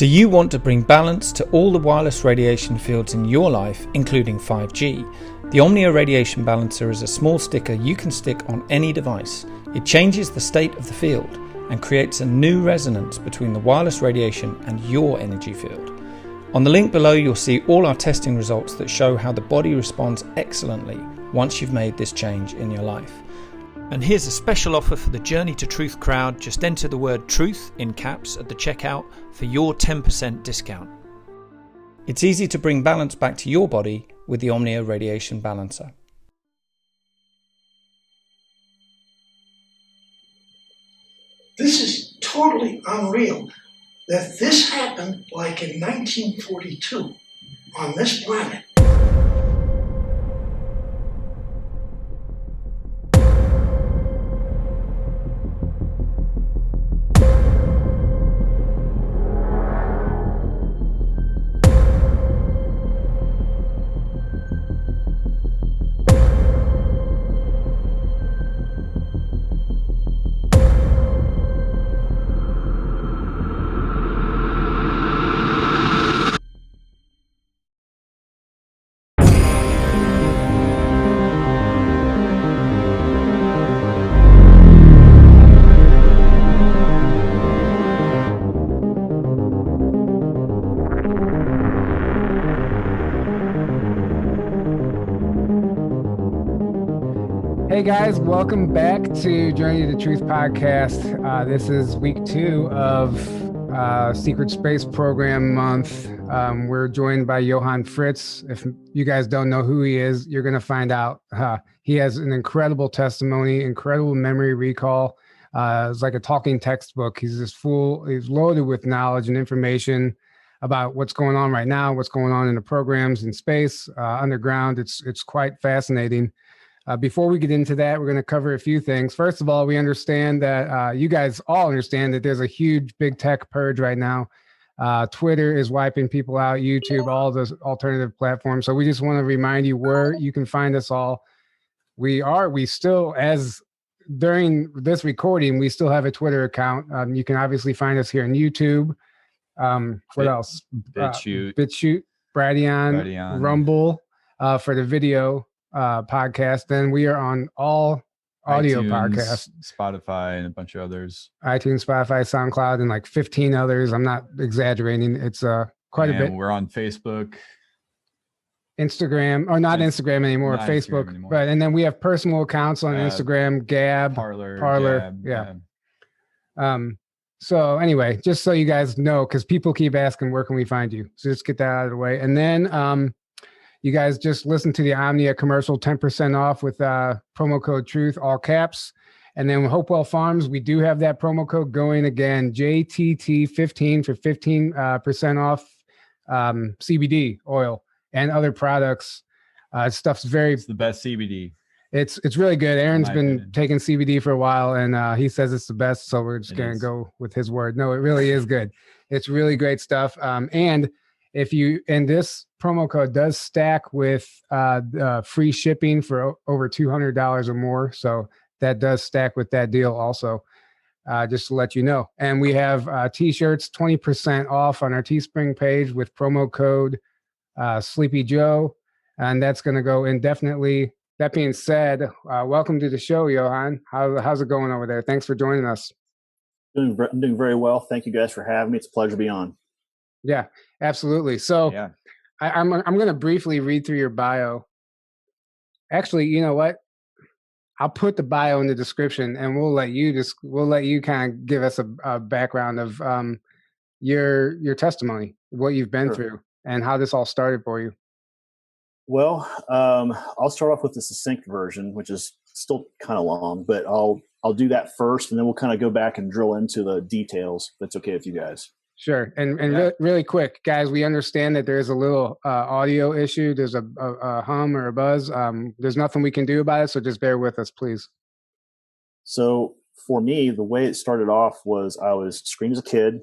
Do you want to bring balance to all the wireless radiation fields in your life, including 5G? The Omnia Radiation Balancer is a small sticker you can stick on any device. It changes the state of the field and creates a new resonance between the wireless radiation and your energy field. On the link below, you'll see all our testing results that show how the body responds excellently once you've made this change in your life. And here's a special offer for the Journey to Truth crowd. Just enter the word truth in caps at the checkout for your 10% discount. It's easy to bring balance back to your body with the Omnia Radiation Balancer. This is totally unreal that this happened like in 1942 on this planet. Hey guys, welcome back to Journey to Truth podcast. This is week 2 of Secret Space Program month. We're joined by Johan Fritz. If you guys don't know who he is, you're going to find out. He has an incredible testimony, incredible memory recall. It's like a talking textbook. He's loaded with knowledge and information about what's going on right now, what's going on in the programs in space, underground. It's quite fascinating. Before we get into that, we're going to cover a few things. First of all, we understand that you guys all understand that there's a huge big tech purge right now. Twitter is wiping people out, YouTube, all those alternative platforms. So we just want to remind you where you can find us all. We still, as during this recording, we still have a Twitter account. You can obviously find us here on YouTube. What else? BitChute, Bradion, Rumble for the video podcast. Then we are on all audio podcasts, Spotify, and a bunch of others. iTunes, Spotify, SoundCloud, and like 15 others. I'm not exaggerating. It's quite a bit. We're on Facebook, Instagram, or not Instagram anymore, not Facebook. Instagram anymore. Right, and then we have personal accounts on Instagram, Gab, Parler, Gab, yeah. So anyway, just so you guys know, because people keep asking where can we find you, so just get that out of the way. And then you guys just listen to the Omnia commercial, 10% off with promo code TRUTH, all caps. And then Hopewell Farms, we do have that promo code going again, JTT15 for 15% off CBD oil and other products. It's the best CBD. It's really good. Aaron's been taking CBD for a while, and he says it's the best. So we're just going to go with his word. No, it really is good. It's really great stuff. And this promo code does stack with free shipping for over $200 or more. So that does stack with that deal also, just to let you know. And we have t-shirts, 20% off on our Teespring page with promo code Sleepy Joe. And that's going to go indefinitely. That being said, welcome to the show, Johan. How's it going over there? Thanks for joining us. I'm doing very well. Thank you guys for having me. It's a pleasure to be on. Yeah, absolutely. So yeah. I'm going to briefly read through your bio. Actually, you know what? I'll put the bio in the description, and we'll let you kind of give us a background of your testimony, what you've been through, and how this all started for you. Well, I'll start off with the succinct version, which is still kind of long, but I'll do that first, and then we'll kind of go back and drill into the details. If that's okay with you guys. Sure. And really quick, guys, we understand that there's a little audio issue. There's a hum or a buzz. There's nothing we can do about it, so just bear with us, please. So for me, the way it started off was I was screened as a kid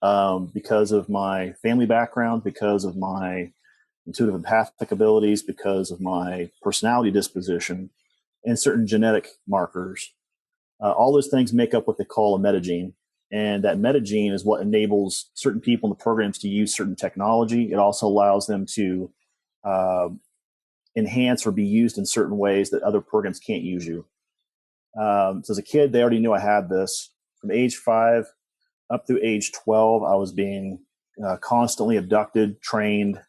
because of my family background, because of my intuitive empathic abilities, because of my personality disposition, and certain genetic markers. All those things make up what they call a metagene. And that metagene is what enables certain people in the programs to use certain technology. It also allows them to enhance or be used in certain ways that other programs can't use you. So as a kid, they already knew I had this. From age 5 up through age 12, I was being constantly abducted, trained.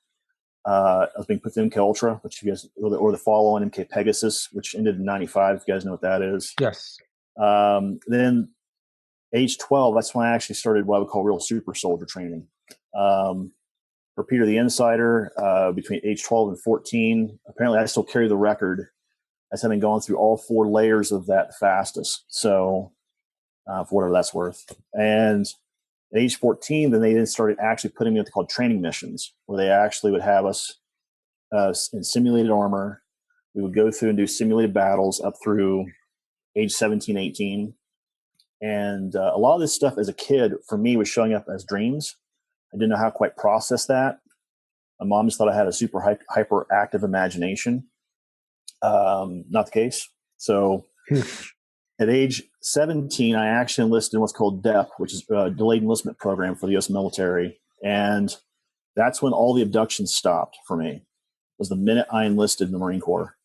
I was being put through MKUltra, which you guys, or the follow-on MK Pegasus, which ended in 95. If you guys know what that is. Yes. Then age 12, that's when I actually started what I would call real super soldier training. For Peter the Insider, between age 12 and 14, apparently I still carry the record as having gone through all 4 layers of that fastest. So, for whatever that's worth. And at age 14, then they started actually putting me what they called training missions, where they actually would have us in simulated armor. We would go through and do simulated battles up through age 17, 18. And a lot of this stuff as a kid, for me, was showing up as dreams. I didn't know how to quite process that. My mom just thought I had a super hyperactive imagination. Not the case. So at age 17, I actually enlisted in what's called DEP, which is a delayed enlistment program for the U.S. military. And that's when all the abductions stopped for me. It was the minute I enlisted in the Marine Corps.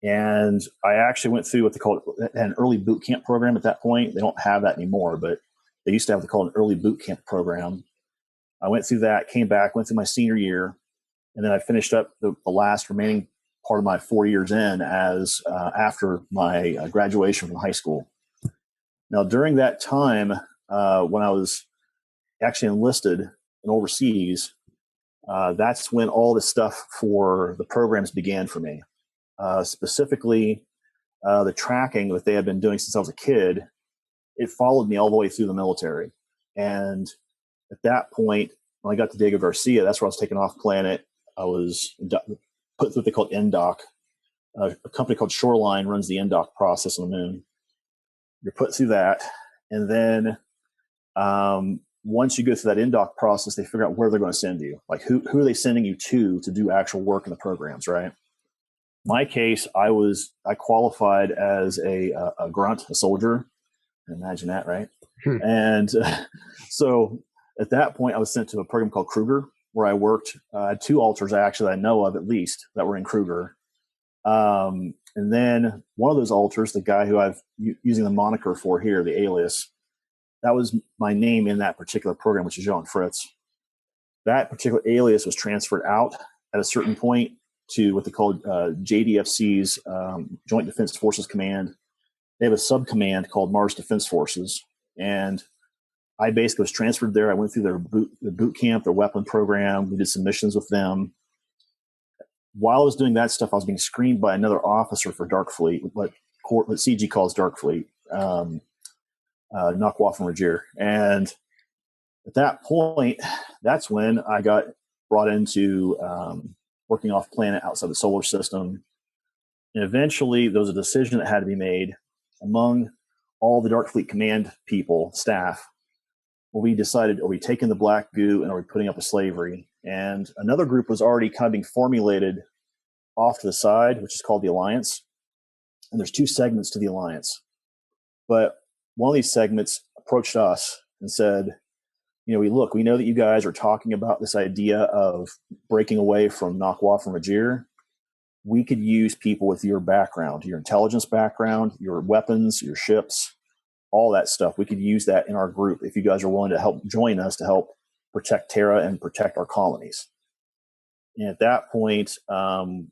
And I actually went through what they call an early boot camp program at that point. They don't have that anymore, but they used to have what they call an early boot camp program. I went through that, came back, went through my senior year, and then I finished up the last remaining part of my 4 years in as after my graduation from high school. Now, during that time, when I was actually enlisted and overseas, that's when all the stuff for the programs began for me. Specifically, the tracking that they had been doing since I was a kid, it followed me all the way through the military. And at that point, when I got to Diego Garcia, that's where I was taken off planet. I was put through what they called NDOC. A company called Shoreline runs the NDOC process on the moon. You're put through that. And then once you go through that NDOC process, they figure out where they're going to send you. Like who are they sending you to do actual work in the programs, right? My case, I qualified as a grunt, a soldier. Imagine that, right? And so at that point, I was sent to a program called Kruger, where I worked. I had 2 alters actually I know of at least that were in Kruger. And then one of those alters, the guy who I've using the moniker for here, the alias, that was my name in that particular program, which is Johan Fritz. That particular alias was transferred out at a certain point to what they called JDFC's Joint Defense Forces Command. They have a sub-command called Mars Defense Forces. And I basically was transferred there. I went through their boot camp, their weapon program. We did some missions with them. While I was doing that stuff, I was being screened by another officer for Dark Fleet, what CG calls Dark Fleet, Nancht Waffen Regir. And at that point, that's when I got brought into working off planet outside the solar system. And eventually there was a decision that had to be made among all the Dark Fleet Command people, staff, where we decided, are we taking the black goo and are we putting up a slavery? And another group was already kind of being formulated off to the side, which is called the Alliance. And there's 2 segments to the Alliance. But one of these segments approached us and said, we know that you guys are talking about this idea of breaking away from Nancht Waffen Regir. We could use people with your background, your intelligence background, your weapons, your ships, all that stuff. We could use that in our group if you guys are willing to help join us to help protect Terra and protect our colonies. And at that point, the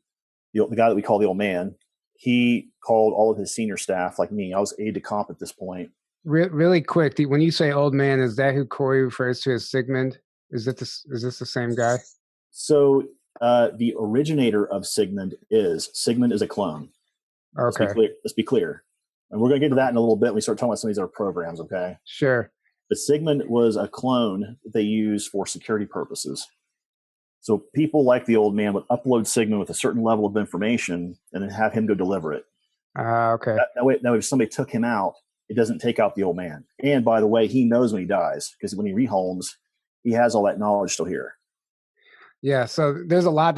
guy that we call the old man, he called all of his senior staff, like me. I was aide-de-camp at this point. Really quick, when you say old man, is that who Corey refers to as Sigmund? Is this the same guy? So the originator of Sigmund is a clone. Okay. Let's be clear. And we're going to get to that in a little bit when we start talking about some of these other programs, okay? Sure. But Sigmund was a clone that they used for security purposes. So people like the old man would upload Sigmund with a certain level of information and then have him go deliver it. Okay. That way, if somebody took him out, it doesn't take out the old man. And by the way, he knows when he dies, because when he rehomes, he has all that knowledge still here. Yeah, so there's a lot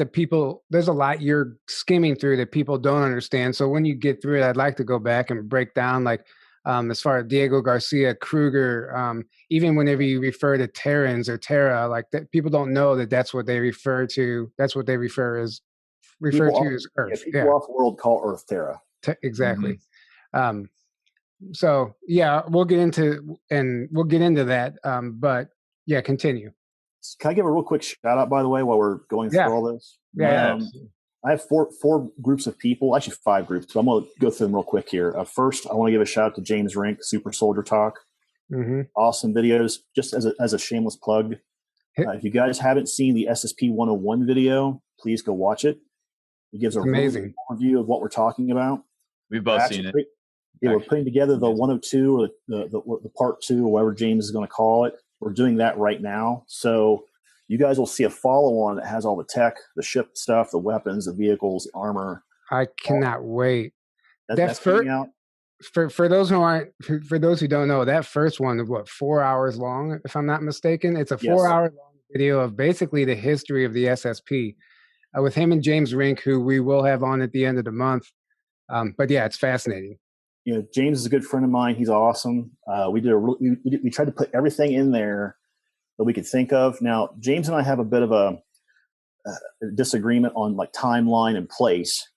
you're skimming through that people don't understand. So when you get through it, I'd like to go back and break down, like, as far as Diego Garcia, Kruger, even whenever you refer to Terrans or Terra, like that, people don't know that that's what they refer to. That's what they refer to as Earth. People off world call Earth Terra. Exactly. Mm-hmm. So yeah, we'll get into that. But yeah, continue. Can I give a real quick shout out, by the way, while we're going through all this? Yeah. I have four groups of people, actually 5 groups, but I'm going to go through them real quick here. First, I want to give a shout out to James Rink, Super Soldier Talk. Mm-hmm. Awesome videos, just as a shameless plug. If you guys haven't seen the SSP 101 video, please go watch it. It gives a amazing overview of what we're talking about. We've both seen it. We're putting together the 102 or the part 2 or whatever James is going to call it. We're doing that right now. So you guys will see a follow-on that has all the tech, the ship stuff, the weapons, the vehicles, the armor. I cannot wait. That's coming out. For those who don't know, that first one is 4 hours long, if I'm not mistaken. It's a 4-hour long video of basically the history of the SSP with him and James Rink, who we will have on at the end of the month. But yeah, it's fascinating. James is a good friend of mine. He's awesome. We tried to put everything in there that we could think of. Now, James and I have a bit of a disagreement on like timeline and place,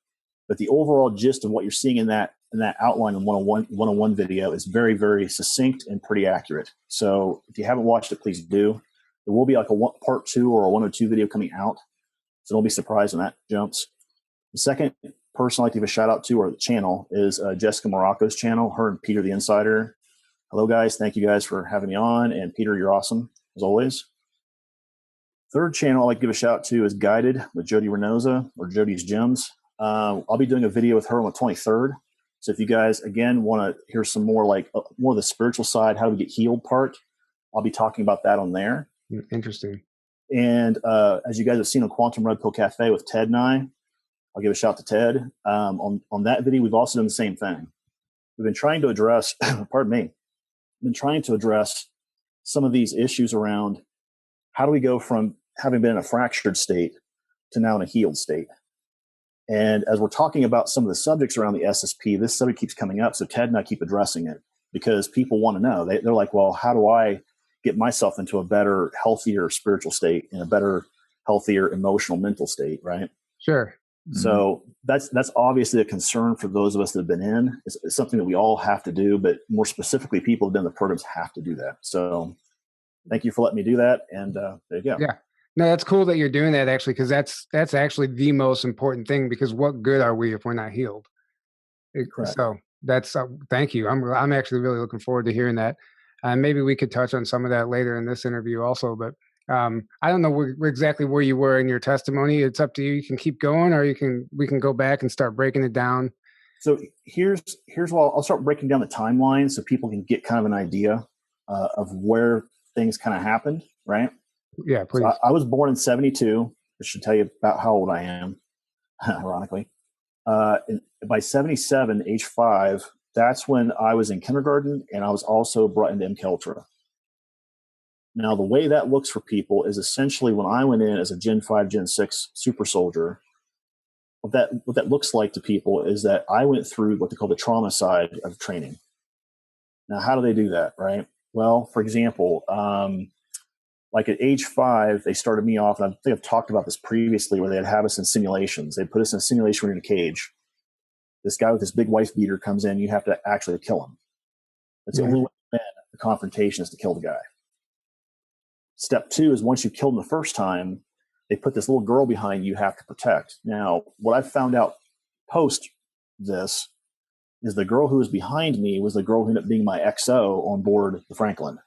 but the overall gist of what you're seeing in that outline in 101 video is very, very succinct and pretty accurate. So if you haven't watched it, please do. There will be like a part 2 or a 102 video coming out. So don't be surprised when that jumps. The second person I'd like to give a shout out to, or the channel, is Jessica Morocco's channel, her and Peter the Insider. Hello, guys. Thank you guys for having me on. And Peter, you're awesome, as always. Third channel I'd like to give a shout out to is Guided with Jody Reynosa, or Jody's Gems. I'll be doing a video with her on the 23rd. So if you guys, again, want to hear some more more of the spiritual side, how to get healed part, I'll be talking about that on there. Interesting. And as you guys have seen on Quantum Red Pill Cafe with Ted and I, I'll give a shout to Ted. On that video, we've also done the same thing. We've been trying to address, some of these issues around how do we go from having been in a fractured state to now in a healed state. And as we're talking about some of the subjects around the SSP, this subject keeps coming up. So Ted and I keep addressing it because people want to know. They're like, well, how do I get myself into a better, healthier spiritual state, in a better, healthier emotional, mental state, right? Sure. So that's obviously a concern for those of us that have been in. It's something that we all have to do, but more specifically, people who've been in the programs have to do that. So thank you for letting me do that. And there you go. Yeah. No, that's cool that you're doing that, actually, because that's actually the most important thing, because what good are we if we're not healed? So that's thank you. I'm actually really looking forward to hearing that. Maybe we could touch on some of that later in this interview also, but I don't know exactly where you were in your testimony. It's up to you. You can keep going, or we can go back and start breaking it down. So here's what I'll start breaking down the timeline so people can get kind of an idea of where things kind of happened, right? Yeah, please. So I was born in 1972. I should tell you about how old I am, ironically. By 1977, age 5, that's when I was in kindergarten, and I was also brought into MKUltra. Now, the way that looks for people is essentially when I went in as a Gen 5, Gen 6 super soldier, what that looks like to people is that I went through what they call the trauma side of training. Now, how do they do that, right? Well, for example, like at age 5, they started me off, and I think I've talked about this previously, where they'd have us in simulations. They'd put us in a simulation, we're in a cage. This guy with this big wife beater comes in, you have to actually kill him. That's the only way to win the confrontation, is to kill the guy. Step 2 is once you kill him the first time, they put this little girl behind you have to protect. Now, what I found out post this is the girl who was behind me was the girl who ended up being my XO on board the Franklin.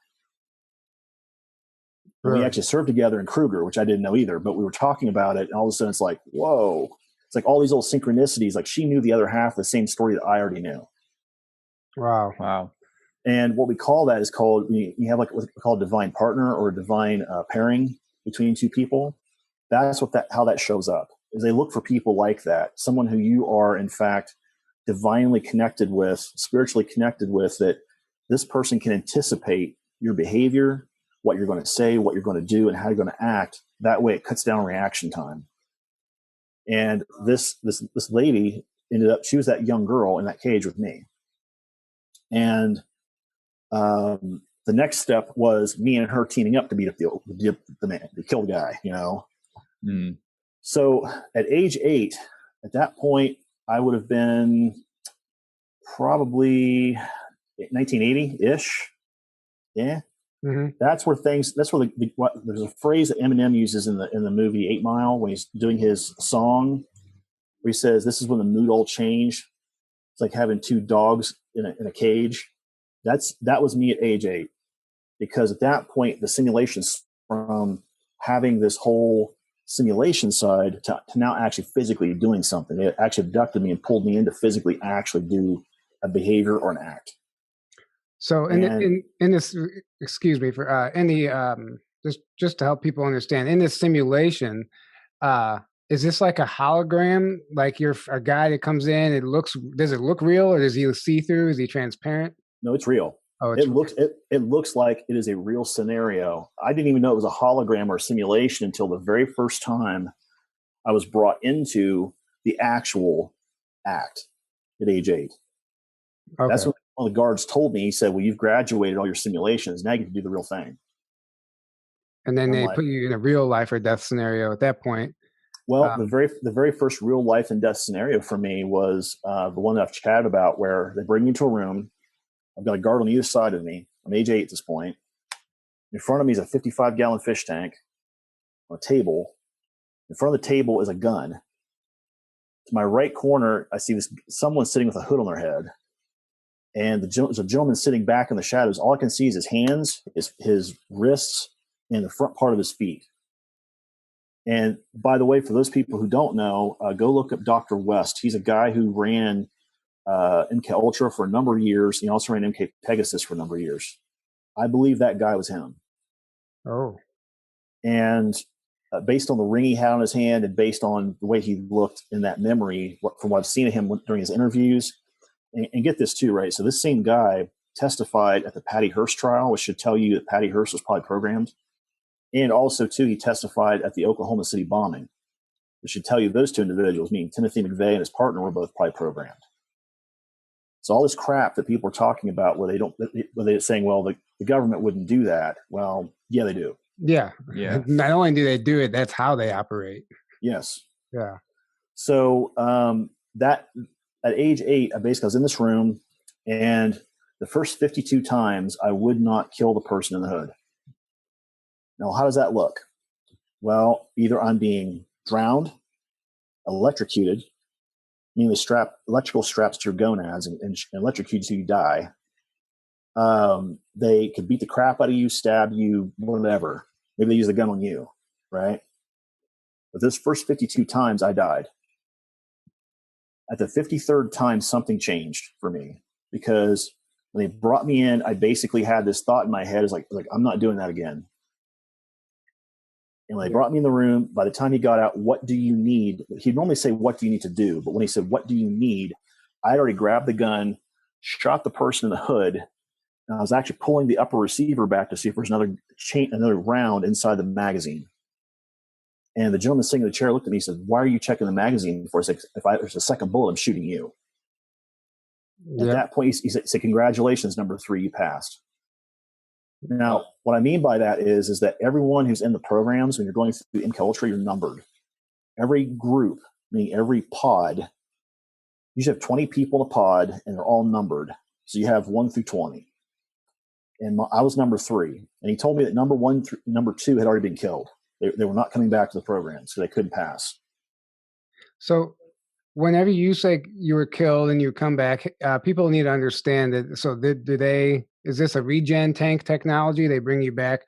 We actually served together in Kruger, which I didn't know either, but we were talking about it, and all of a sudden it's like, whoa. It's like all these little synchronicities. Like she knew the other half of the same story that I already knew. Wow. And what we call that is called, you have like what we call a divine partner, or a divine pairing between two people. That's how that shows up, is they look for people like that. Someone who you are, in fact, divinely connected with, spiritually connected with, that this person can anticipate your behavior, what you're going to say, what you're going to do, and how you're going to act. That way it cuts down reaction time. And this lady ended up, she was that young girl in that cage with me. And the next step was me and her teaming up to beat up the man, the killed guy, you know. Mm. So at age 8, at that point, I would have been probably 1980-ish. Yeah. Mm-hmm. That's where there's a phrase that Eminem uses in the movie 8 Mile when he's doing his song, where he says, "This is when the mood all changed. It's like having 2 dogs in a cage." That was me at age 8, because at that point, the simulations, from having this whole simulation side to now actually physically doing something. They actually abducted me and pulled me in to physically actually do a behavior or an act. So in this, excuse me, for just to help people understand, in this simulation, is this like a hologram? Like you're a guy that comes in, does it look real, or does he see through? Is he transparent? No, it's real. Oh, it looks like it is a real scenario. I didn't even know it was a hologram or a simulation until the very first time I was brought into the actual act at age 8. Okay. That's what one of the guards told me. He said, "Well, you've graduated all your simulations. Now you can do the real thing." And then they put you in a real life or death scenario at that point. Well, the very first real life and death scenario for me was the one that I've chatted about, where they bring me into a room. I've got a guard on either side of me. I'm age 8 at this point. In front of me is a 55-gallon fish tank on a table. In front of the table is a gun. To my right corner, I see someone sitting with a hood on their head. And there's a gentleman sitting back in the shadows. All I can see is his hands, his wrists, and the front part of his feet. And by the way, for those people who don't know, go look up Dr. West. He's a guy who ran MKUltra for a number of years. He also ran MK Pegasus for a number of years. I believe that guy was him. Oh. And based on the ring he had on his hand and based on the way he looked in that memory, from what I've seen of him during his interviews, and get this too, right? So this same guy testified at the Patty Hearst trial, which should tell you that Patty Hearst was probably programmed. And also, too, he testified at the Oklahoma City bombing. It should tell you those 2 individuals, meaning Timothy McVeigh and his partner, were both probably programmed. So all this crap that people are talking about where they're saying, well, the government wouldn't do that. Well, yeah, they do. Yeah. Not only do they do it, that's how they operate. Yes. Yeah. So that at age 8, I was in this room, and the first 52 times I would not kill the person in the hood. Now, how does that look? Well, either I'm being drowned, electrocuted, meaning they strap electrical straps to your gonads and electrocute you till you die. They could beat the crap out of you, stab you, whatever. Maybe they use the gun on you, right? But those first 52 times, I died. At the 53rd time, something changed for me, because when they brought me in, I basically had this thought in my head, is like I'm not doing that again. And when they brought me in the room, by the time he got out, "What do you need?" He'd normally say, "What do you need to do?" But when he said, "What do you need?" I'd already grabbed the gun, shot the person in the hood, and I was actually pulling the upper receiver back to see if there's another round inside the magazine. And the gentleman sitting in the chair looked at me and said, "Why are you checking the magazine before?" I said, "If there's a second bullet, I'm shooting you." At that point, he said, "Congratulations, number 3, you passed." Now, what I mean by that is that everyone who's in the programs, when you're going through MKUltra, you're numbered. Every group, meaning every pod, you usually have 20 people in a pod, and they're all numbered. So you have 1 through 20. And I was number 3. And he told me that number 1 through number 2 had already been killed. They were not coming back to the programs, so they couldn't pass. So whenever you say you were killed and you come back, people need to understand that. So is this a regen tank technology? They bring you back,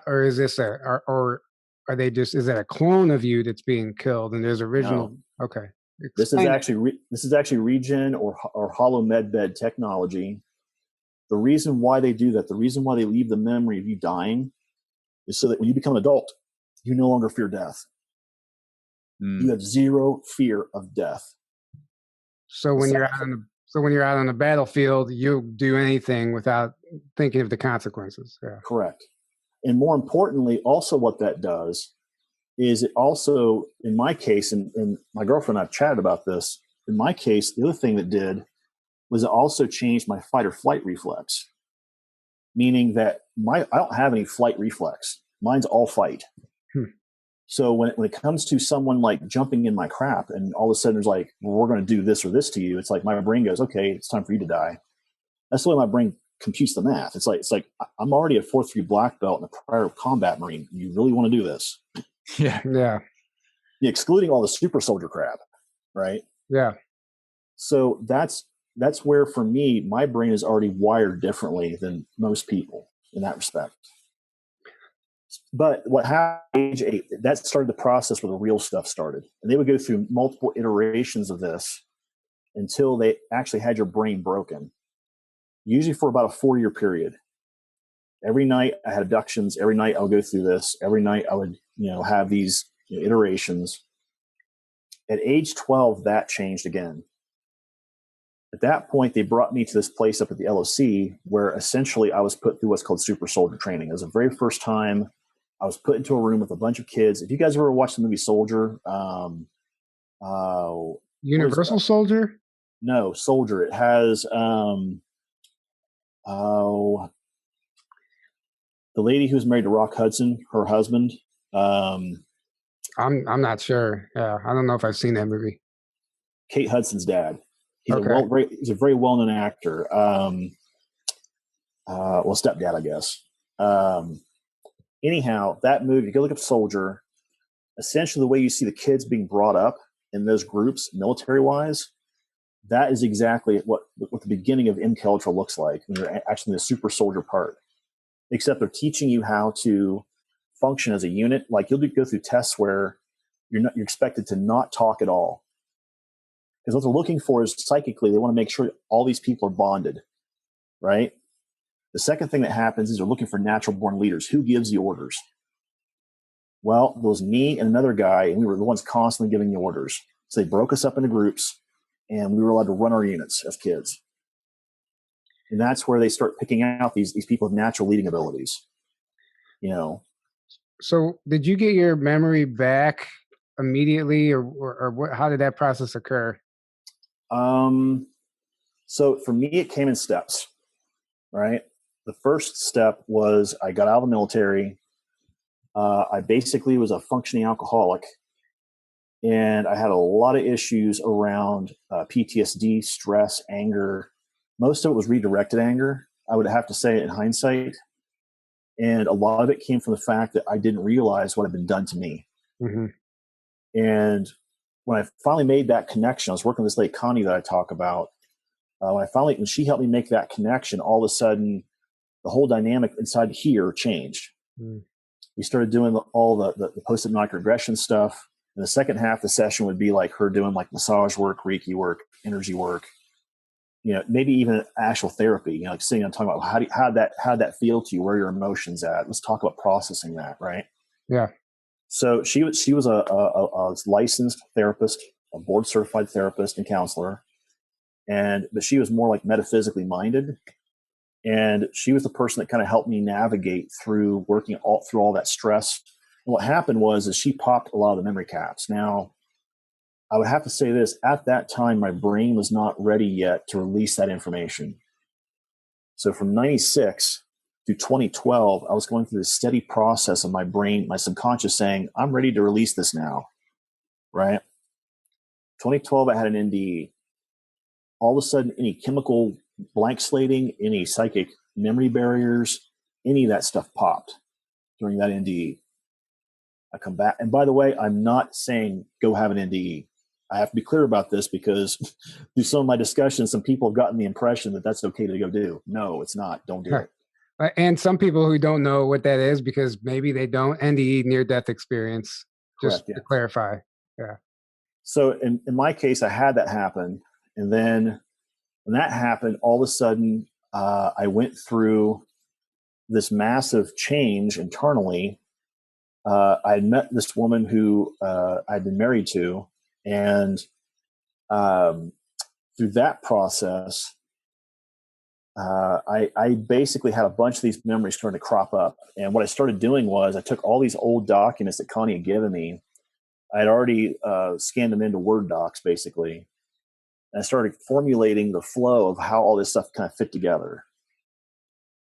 or is this or are they just, is it a clone of you that's being killed and there's original? No. Okay. This is actually regen or hollow medbed technology. The reason why they do that, the reason why they leave the memory of you dying, is so that when you become an adult, you no longer fear death. You have zero fear of death. So when you're out on the battlefield, you'll do anything without thinking of the consequences. Yeah. Correct. And more importantly, also what that does is it also, in my case, and my girlfriend and I've chatted about this, in my case, the other thing that did was it also changed my fight or flight reflex, meaning that I don't have any flight reflex. Mine's all fight. So when it comes to someone like jumping in my crap and all of a sudden there's like, well, we're going to do this or this to you. It's like my brain goes, okay, it's time for you to die. That's the way my brain computes the math. It's like I'm already a 4.3 black belt and a prior combat Marine. You really want to do this? Yeah. Excluding all the super soldier crap, right? Yeah. So that's where, for me, my brain is already wired differently than most people in that respect. But what happened at age 8, that started the process where the real stuff started. And they would go through multiple iterations of this until they actually had your brain broken, usually for about a 4-year period. Every night I had abductions. Every night I would go through this. Every night I would, have these iterations. At age 12, that changed again. At that point, they brought me to this place up at the LOC where essentially I was put through what's called super soldier training. It was the very first time I was put into a room with a bunch of kids. If you guys ever watched the movie Soldier, Universal Soldier? No, Soldier. It has the lady who's married to Rock Hudson, her husband. I'm not sure. Yeah, I don't know if I've seen that movie. Kate Hudson's dad. He's Okay. he's a very well-known actor. Stepdad, I guess. Anyhow, that movie, you go look up Soldier, essentially the way you see the kids being brought up in those groups, military-wise, that is exactly what the beginning of MKUltra looks like when you're actually in the super soldier part. Except they're teaching you how to function as a unit. Like you'll go through tests where you're expected to not talk at all. Because what they're looking for is psychically, they want to make sure all these people are bonded, right? The second thing that happens is they're looking for natural born leaders. Who gives the orders? Well, it was me and another guy, and we were the ones constantly giving the orders. So they broke us up into groups, and we were allowed to run our units as kids. And that's where they start picking out these people with natural leading abilities. So did you get your memory back immediately, or what? How did that process occur? So for me, it came in steps, right? The first step was I got out of the military. I basically was a functioning alcoholic, and I had a lot of issues around PTSD, stress, anger. Most of it was redirected anger, I would have to say in hindsight. And a lot of it came from the fact that I didn't realize what had been done to me. Mm-hmm. And when I finally made that connection, I was working with this lady, Connie, that I talk about. When she helped me make that connection, all of a sudden, the whole dynamic inside here changed. Mm. We started doing all the post-hypnotic regression stuff. And the second half of the session would be like her doing like massage work, Reiki work, energy work, maybe even actual therapy, like sitting and talking about how'd that feel to you? Where are your emotions at? Let's talk about processing that. Right. Yeah. So she was a licensed therapist, a board certified therapist and counselor. But she was more like metaphysically minded. And she was the person that kind of helped me navigate through working through all that stress. And what happened was she popped a lot of the memory caps. Now, I would have to say this, at that time, my brain was not ready yet to release that information. So from 96 to 2012, I was going through this steady process of my brain, my subconscious saying, I'm ready to release this now, right? 2012, I had an NDE. All of a sudden, any chemical blank slating, any psychic memory barriers, any of that stuff popped during that NDE. I come back. And by the way, I'm not saying go have an NDE. I have to be clear about this because through some of my discussions, some people have gotten the impression that that's okay to go do. No, it's not. Don't do it. And some people who don't know what that is because maybe they don't NDE, near-death experience, just to clarify. Yeah. So in my case, I had that happen. And then when that happened, all of a sudden, I went through this massive change internally. I had met this woman who I'd been married to. And through that process, I basically had a bunch of these memories starting to crop up. And what I started doing was I took all these old documents that Connie had given me. I had already scanned them into Word docs, basically. And I started formulating the flow of how all this stuff kind of fit together.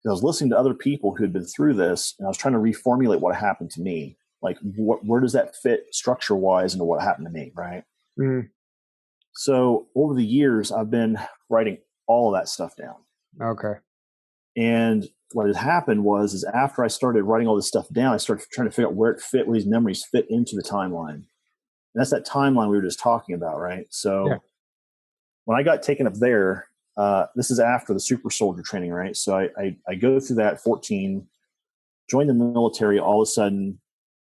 I was listening to other people who had been through this, and I was trying to reformulate what happened to me. Like, where does that fit structure-wise into what happened to me, right? Mm. So over the years, I've been writing all of that stuff down. Okay. And what had happened is after I started writing all this stuff down, I started trying to figure out where these memories fit into the timeline. And that's that timeline we were just talking about, right? So when I got taken up there, this is after the super soldier training, right? So I go through that 14, join the military. All of a sudden,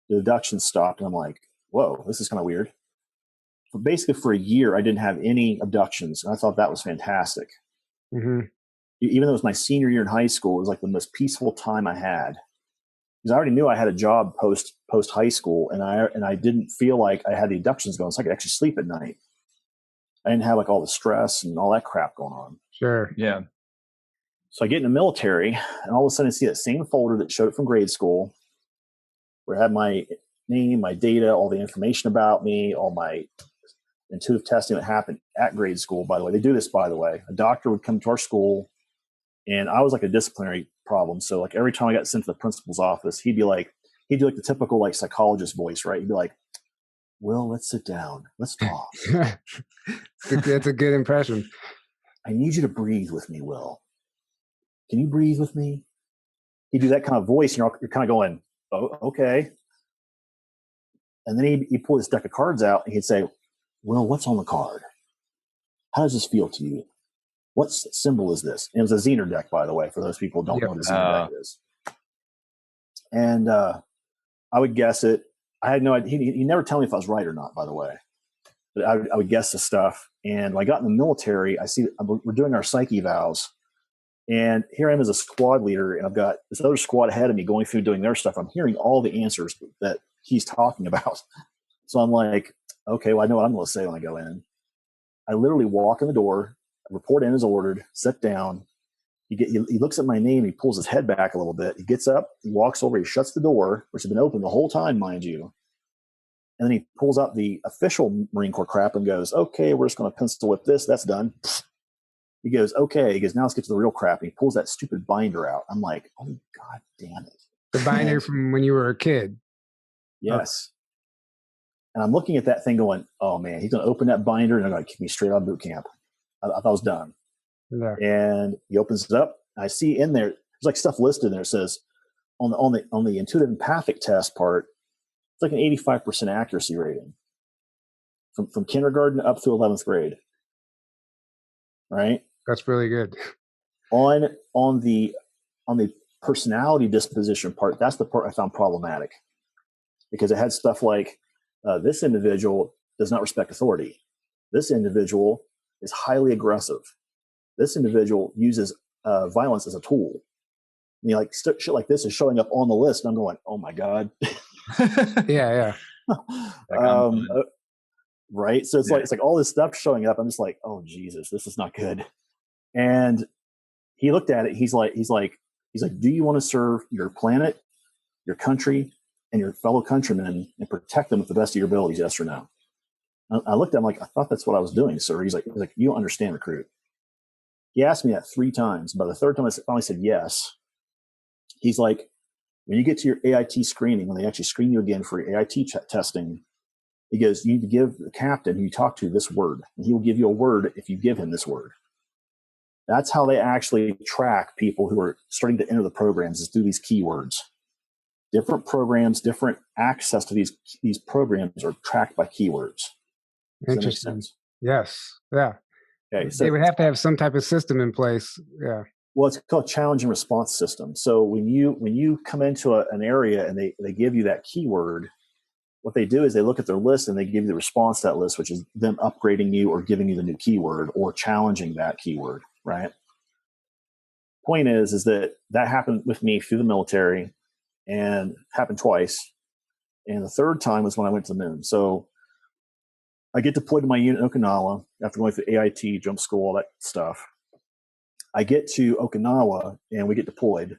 the abduction stopped, and I'm like, whoa, this is kind of weird. But basically, for a year, I didn't have any abductions, and I thought that was fantastic. Mm-hmm. Even though it was my senior year in high school, it was like the most peaceful time I had. Because I already knew I had a job post high school, and I didn't feel like I had the abductions going, so I could actually sleep at night. I didn't have like all the stress and all that crap going on. Sure. Yeah. So I get in the military, and all of a sudden I see that same folder that showed up from grade school, where I had my name, my data, all the information about me, all my intuitive testing that happened at grade school, by the way. They do this, by the way. A doctor would come to our school, and I was like a disciplinary problem. So like every time I got sent to the principal's office, he'd do like the typical like psychologist voice, right? He'd be like, Will, let's sit down. Let's talk. That's a good impression. I need you to breathe with me, Will. Can you breathe with me? He'd do that kind of voice, and you're kind of going, oh, okay. And then he'd pull this deck of cards out, and he'd say, Will, what's on the card? How does this feel to you? What symbol is this? And it was a Zener deck, by the way, for those people who don't know what a Zener deck is. And I would guess it. I had no idea. He never tell me if I was right or not, by the way. But I would guess the stuff. And when I got in the military, we're doing our psyche evals. And here I am as a squad leader, and I've got this other squad ahead of me going through doing their stuff. I'm hearing all the answers that he's talking about. So I'm like, okay, well, I know what I'm going to say when I go in. I literally walk in the door, report in as ordered, sit down. He looks at my name, he pulls his head back a little bit. He gets up, he walks over, he shuts the door, which had been open the whole time, mind you. And then he pulls out the official Marine Corps crap and goes, okay, we're just going to pencil whip this. That's done. He goes, okay. He goes, now let's get to the real crap. And he pulls that stupid binder out. I'm like, oh, God damn it. The binder from when you were a kid. Yes. And I'm looking at that thing going, oh, man, he's going to open that binder and they're going to kick me straight out of boot camp. I thought I was done. Yeah. And he opens it up. And I see in there, there's like stuff listed in there. It says on the intuitive empathic test part, it's like an 85% accuracy rating from kindergarten up through 11th grade. Right? That's really good. On the personality disposition part, that's the part I found problematic because it had stuff like this individual does not respect authority. This individual is highly aggressive. This individual uses violence as a tool. And shit like this is showing up on the list, and I'm going, oh my God. Yeah. Right. So it's like all this stuff showing up. I'm just like, oh Jesus, this is not good. And he looked at it. He's like, do you want to serve your planet, your country, and your fellow countrymen and protect them with the best of your abilities? Yes or no? I looked at him like, I thought that's what I was doing, sir. He's like, you don't understand, recruit. He asked me that 3 times. By the third time, I finally said yes. He's like, when you get to your AIT screening, when they actually screen you again for your AIT testing, he goes, you need to give the captain who you talk to this word, and he will give you a word if you give him this word. That's how they actually track people who are starting to enter the programs, is through these keywords. Different programs, different access to these programs are tracked by keywords. Does Interesting. that make sense? Yes. Yeah. Okay, so they would have to have some type of system in place. Yeah. Well, it's called challenge and response system. So when you come into an area and they give you that keyword, what they do is they look at their list and they give you the response to that list, which is them upgrading you or giving you the new keyword or challenging that keyword, right? Point is that happened with me through the military and happened twice. And the third time was when I went to the moon. So I get deployed to my unit in Okinawa after going through AIT, jump school, all that stuff. I get to Okinawa and we get deployed.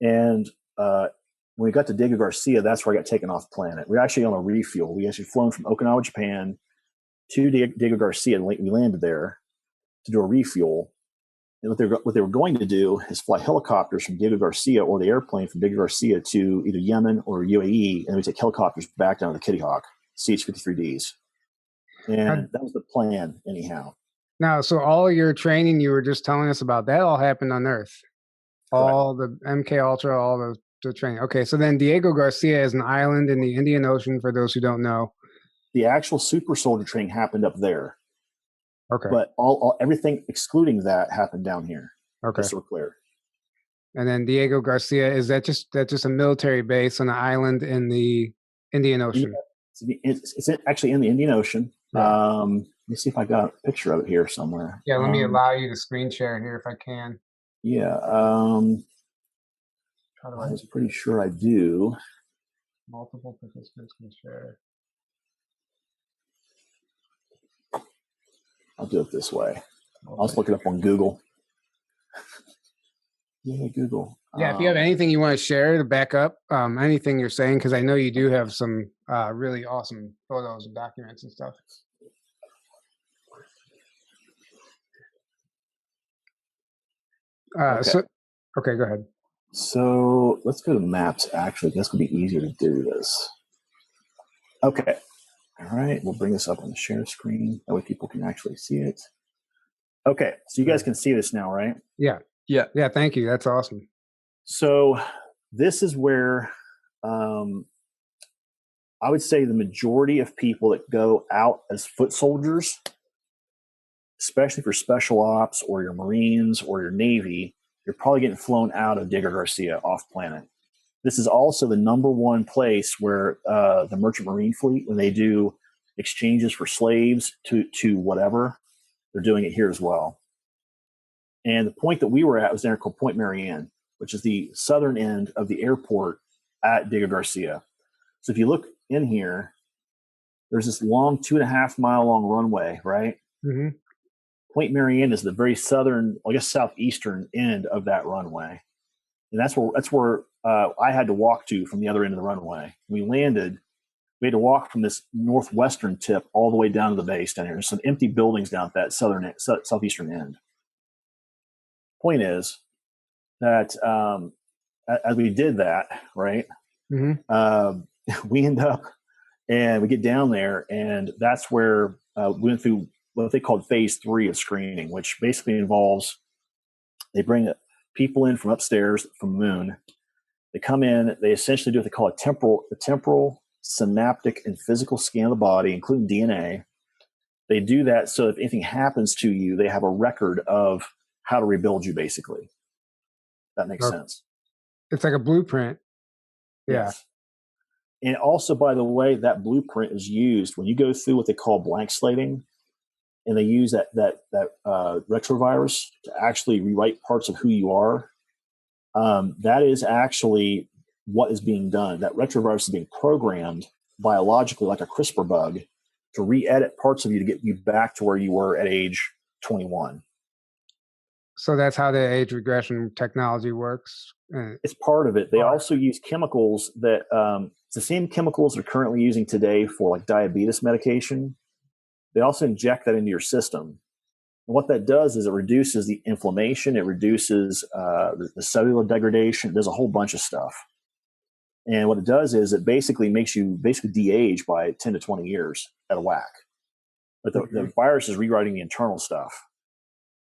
And when we got to Diego Garcia, that's where I got taken off planet. We're actually on a refuel. We actually flown from Okinawa, Japan to Diego Garcia, and we landed there to do a refuel. And what they were going to do is fly helicopters from Diego Garcia or the airplane from Diego Garcia to either Yemen or UAE, and we take helicopters back down to the Kitty Hawk, CH-53Ds. And that was the plan, anyhow. Now, so all of your training you were just telling us about, that all happened on Earth? All the MKUltra, all the training. Okay, so then Diego Garcia is an island in the Indian Ocean, for those who don't know. The actual super soldier training happened up there. Okay. But everything excluding that happened down here. Okay. Just so we're clear. And then Diego Garcia, is that just a military base on an island in the Indian Ocean? It's actually in the Indian Ocean. Yeah. Let me see if I got a picture of it here somewhere. Yeah, let me allow you to screen share here if I can. Yeah. I was pretty sure I do. Multiple participants can share. I'll do it this way. Okay. I'll just look it up on Google. Yeah, Google. Yeah, if you have anything you want to share to back up anything you're saying, because I know you do have some really awesome photos and documents and stuff. Okay, go ahead. So let's go to maps, actually. This would be easier to do this. Okay. All right, we'll bring this up on the share screen. That way people can actually see it. Okay, so you guys can see this now, right? Yeah. Yeah, thank you. That's awesome. So this is where I would say the majority of people that go out as foot soldiers, especially for special ops or your Marines or your Navy, you're probably getting flown out of Diego Garcia off planet. This is also the number one place where the Merchant Marine Fleet, when they do exchanges for slaves to whatever, they're doing it here as well. And the point that we were at was there called Point Marianne, which is the southern end of the airport at Diego Garcia. So if you look in here, there's this long 2.5 mile long runway, right? Mm-hmm. Point Marianne is the very southern, I guess, southeastern end of that runway. And that's where I had to walk to from the other end of the runway. We landed, we had to walk from this northwestern tip all the way down to the base down here. There's some empty buildings down at that southeastern end. Point is that as we did that, right, we end up and we get down there, and that's where we went through what they called phase 3 of screening, which basically involves they bring people in from upstairs from the moon. They come in, they essentially do what they call a temporal, synaptic, and physical scan of the body, including DNA. They do that so if anything happens to you, they have a record of how to rebuild you, basically. That makes sense. It's like a blueprint. Yeah. Yes. And also, by the way, that blueprint is used when you go through what they call blank slating, and they use that retrovirus to actually rewrite parts of who you are. That is actually what is being done. That retrovirus is being programmed biologically, like a CRISPR bug, to re-edit parts of you to get you back to where you were at age 21. So that's how the age regression technology works? It's part of it. They also use chemicals that it's the same chemicals they're currently using today for like diabetes medication. They also inject that into your system. And what that does is it reduces the inflammation. It reduces the cellular degradation. It does a whole bunch of stuff. And what it does is it basically makes you de-age by 10 to 20 years at a whack. But the virus is rewriting the internal stuff.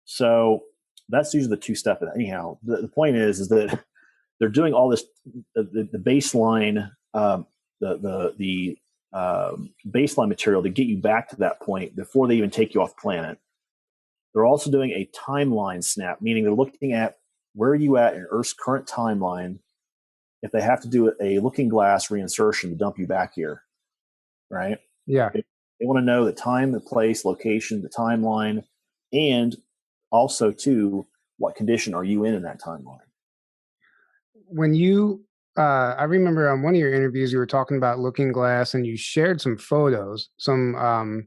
So that's usually the two-step. Anyhow, the point is that they're doing all this, the baseline, the baseline material to get you back to that point before they even take you off planet. They're also doing a timeline snap, meaning they're looking at where are you at in Earth's current timeline if they have to do a looking glass reinsertion to dump you back here, right? Yeah. They want to know the time, the place, location, the timeline, and also, too, what condition are you in that timeline? When you I remember on one of your interviews, you were talking about looking glass, and you shared some photos, some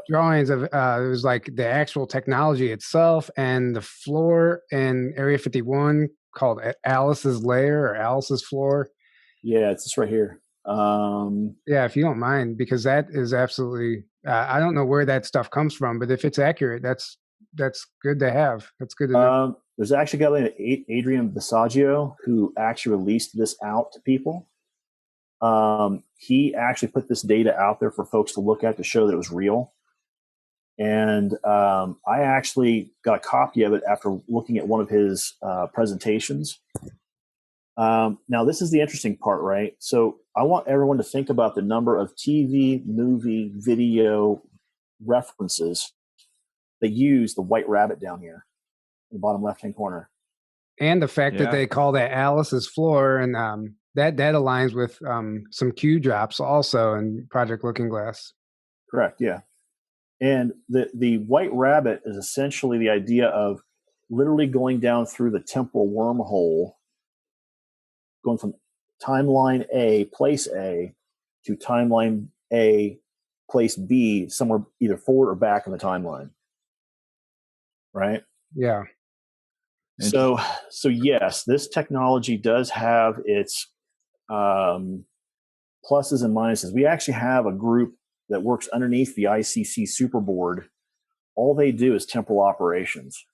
drawings of it was like the actual technology itself and the floor in Area 51 called Alice's Lair or Alice's Floor. Yeah, it's just right here. Yeah, if you don't mind, because that is absolutely I don't know where that stuff comes from, but if it's accurate, that's good to have. That's good to know. There's actually a guy named Adrian Basaggio who actually released this out to people. He actually put this data out there for folks to look at to show that it was real. And I actually got a copy of it after looking at one of his presentations. Now, this is the interesting part, right? So I want everyone to think about the number of TV, movie, video references that use the white rabbit down here in the bottom left-hand corner. And the fact that they call that Alice's floor, and that aligns with some Q drops also in Project Looking Glass. Correct, yeah. And the white rabbit is essentially the idea of literally going down through the temporal wormhole, going from timeline A, place A, to timeline A, place B, somewhere either forward or back in the timeline. Right? Yeah. So yes, this technology does have its pluses and minuses. We actually have a group that works underneath the ICC Super Board. All they do is temporal operations.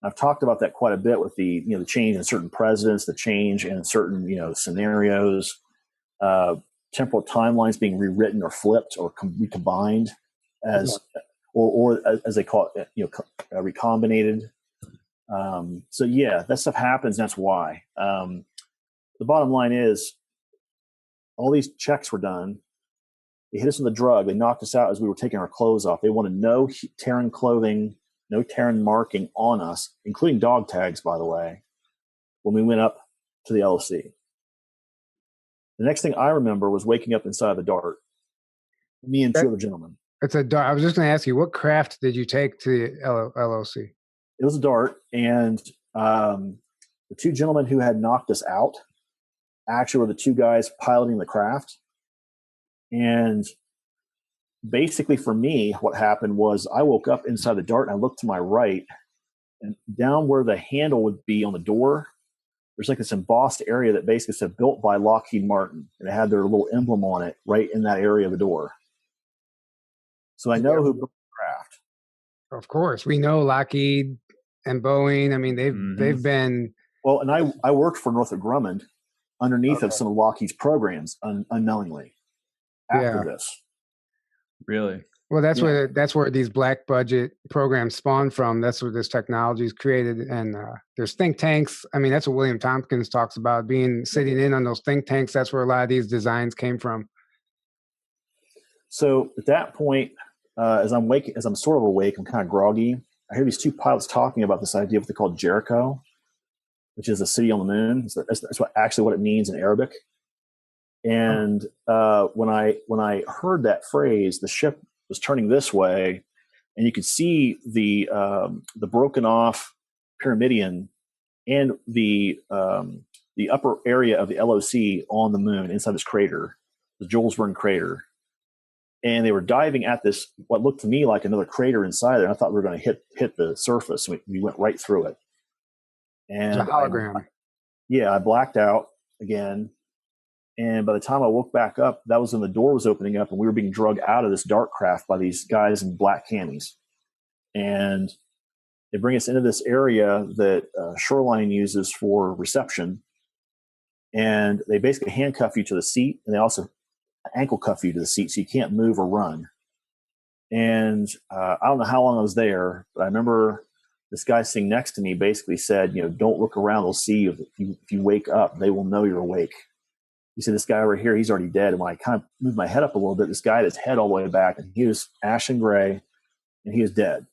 I've talked about that quite a bit with the change in certain presidents, the change in certain scenarios, temporal timelines being rewritten or flipped or recombined as or as they call it, recombinated. So yeah, that stuff happens. And that's why. The bottom line is, all these checks were done. They hit us with a drug. They knocked us out as we were taking our clothes off. They wanted no Terran clothing, no Terran marking on us, including dog tags, by the way, when we went up to the LOC. The next thing I remember was waking up inside the Dart. Me and two other gentlemen. It's a Dart. I was just going to ask you, what craft did you take to the LOC? It was a Dart, and the two gentlemen who had knocked us out actually were the two guys piloting the craft. And basically for me, what happened was I woke up inside the Dart and I looked to my right, and down where the handle would be on the door, there's like this embossed area that basically said built by Lockheed Martin. And it had their little emblem on it right in that area of the door. So I know who built the craft. Of course. We know Lockheed and Boeing. I mean, they've been... Well, and I worked for Northrop Grumman underneath of some of Lockheed's programs unknowingly after this. Really? Well, that's where these black budget programs spawn from. That's where this technology is created. And there's think tanks. I mean, that's what William Tompkins talks about, sitting in on those think tanks. That's where a lot of these designs came from. So at that point, as I'm sort of awake, I'm kind of groggy. I hear these two pilots talking about this idea of what they call Jericho, which is a city on the moon. That's what it means in Arabic. And when I heard that phrase, the ship was turning this way, and you could see the broken off Pyramidion and the upper area of the LOC on the moon inside this crater, the Jules Verne crater. And they were diving at this, what looked to me like another crater inside there. And I thought we were going to hit the surface. We went right through it. And it's a hologram. I blacked out again. And by the time I woke back up, that was when the door was opening up and we were being drugged out of this dark craft by these guys in black camis. And they bring us into this area that Shoreline uses for reception. And they basically handcuff you to the seat, and they also ankle cuff you to the seat so you can't move or run. And I don't know how long I was there, but I remember this guy sitting next to me basically said, don't look around. They'll see you. If you wake up, they will know you're awake. He said, this guy over here, he's already dead. And when I kind of moved my head up a little bit, this guy had his head all the way back, and he was ashen gray, and he was dead.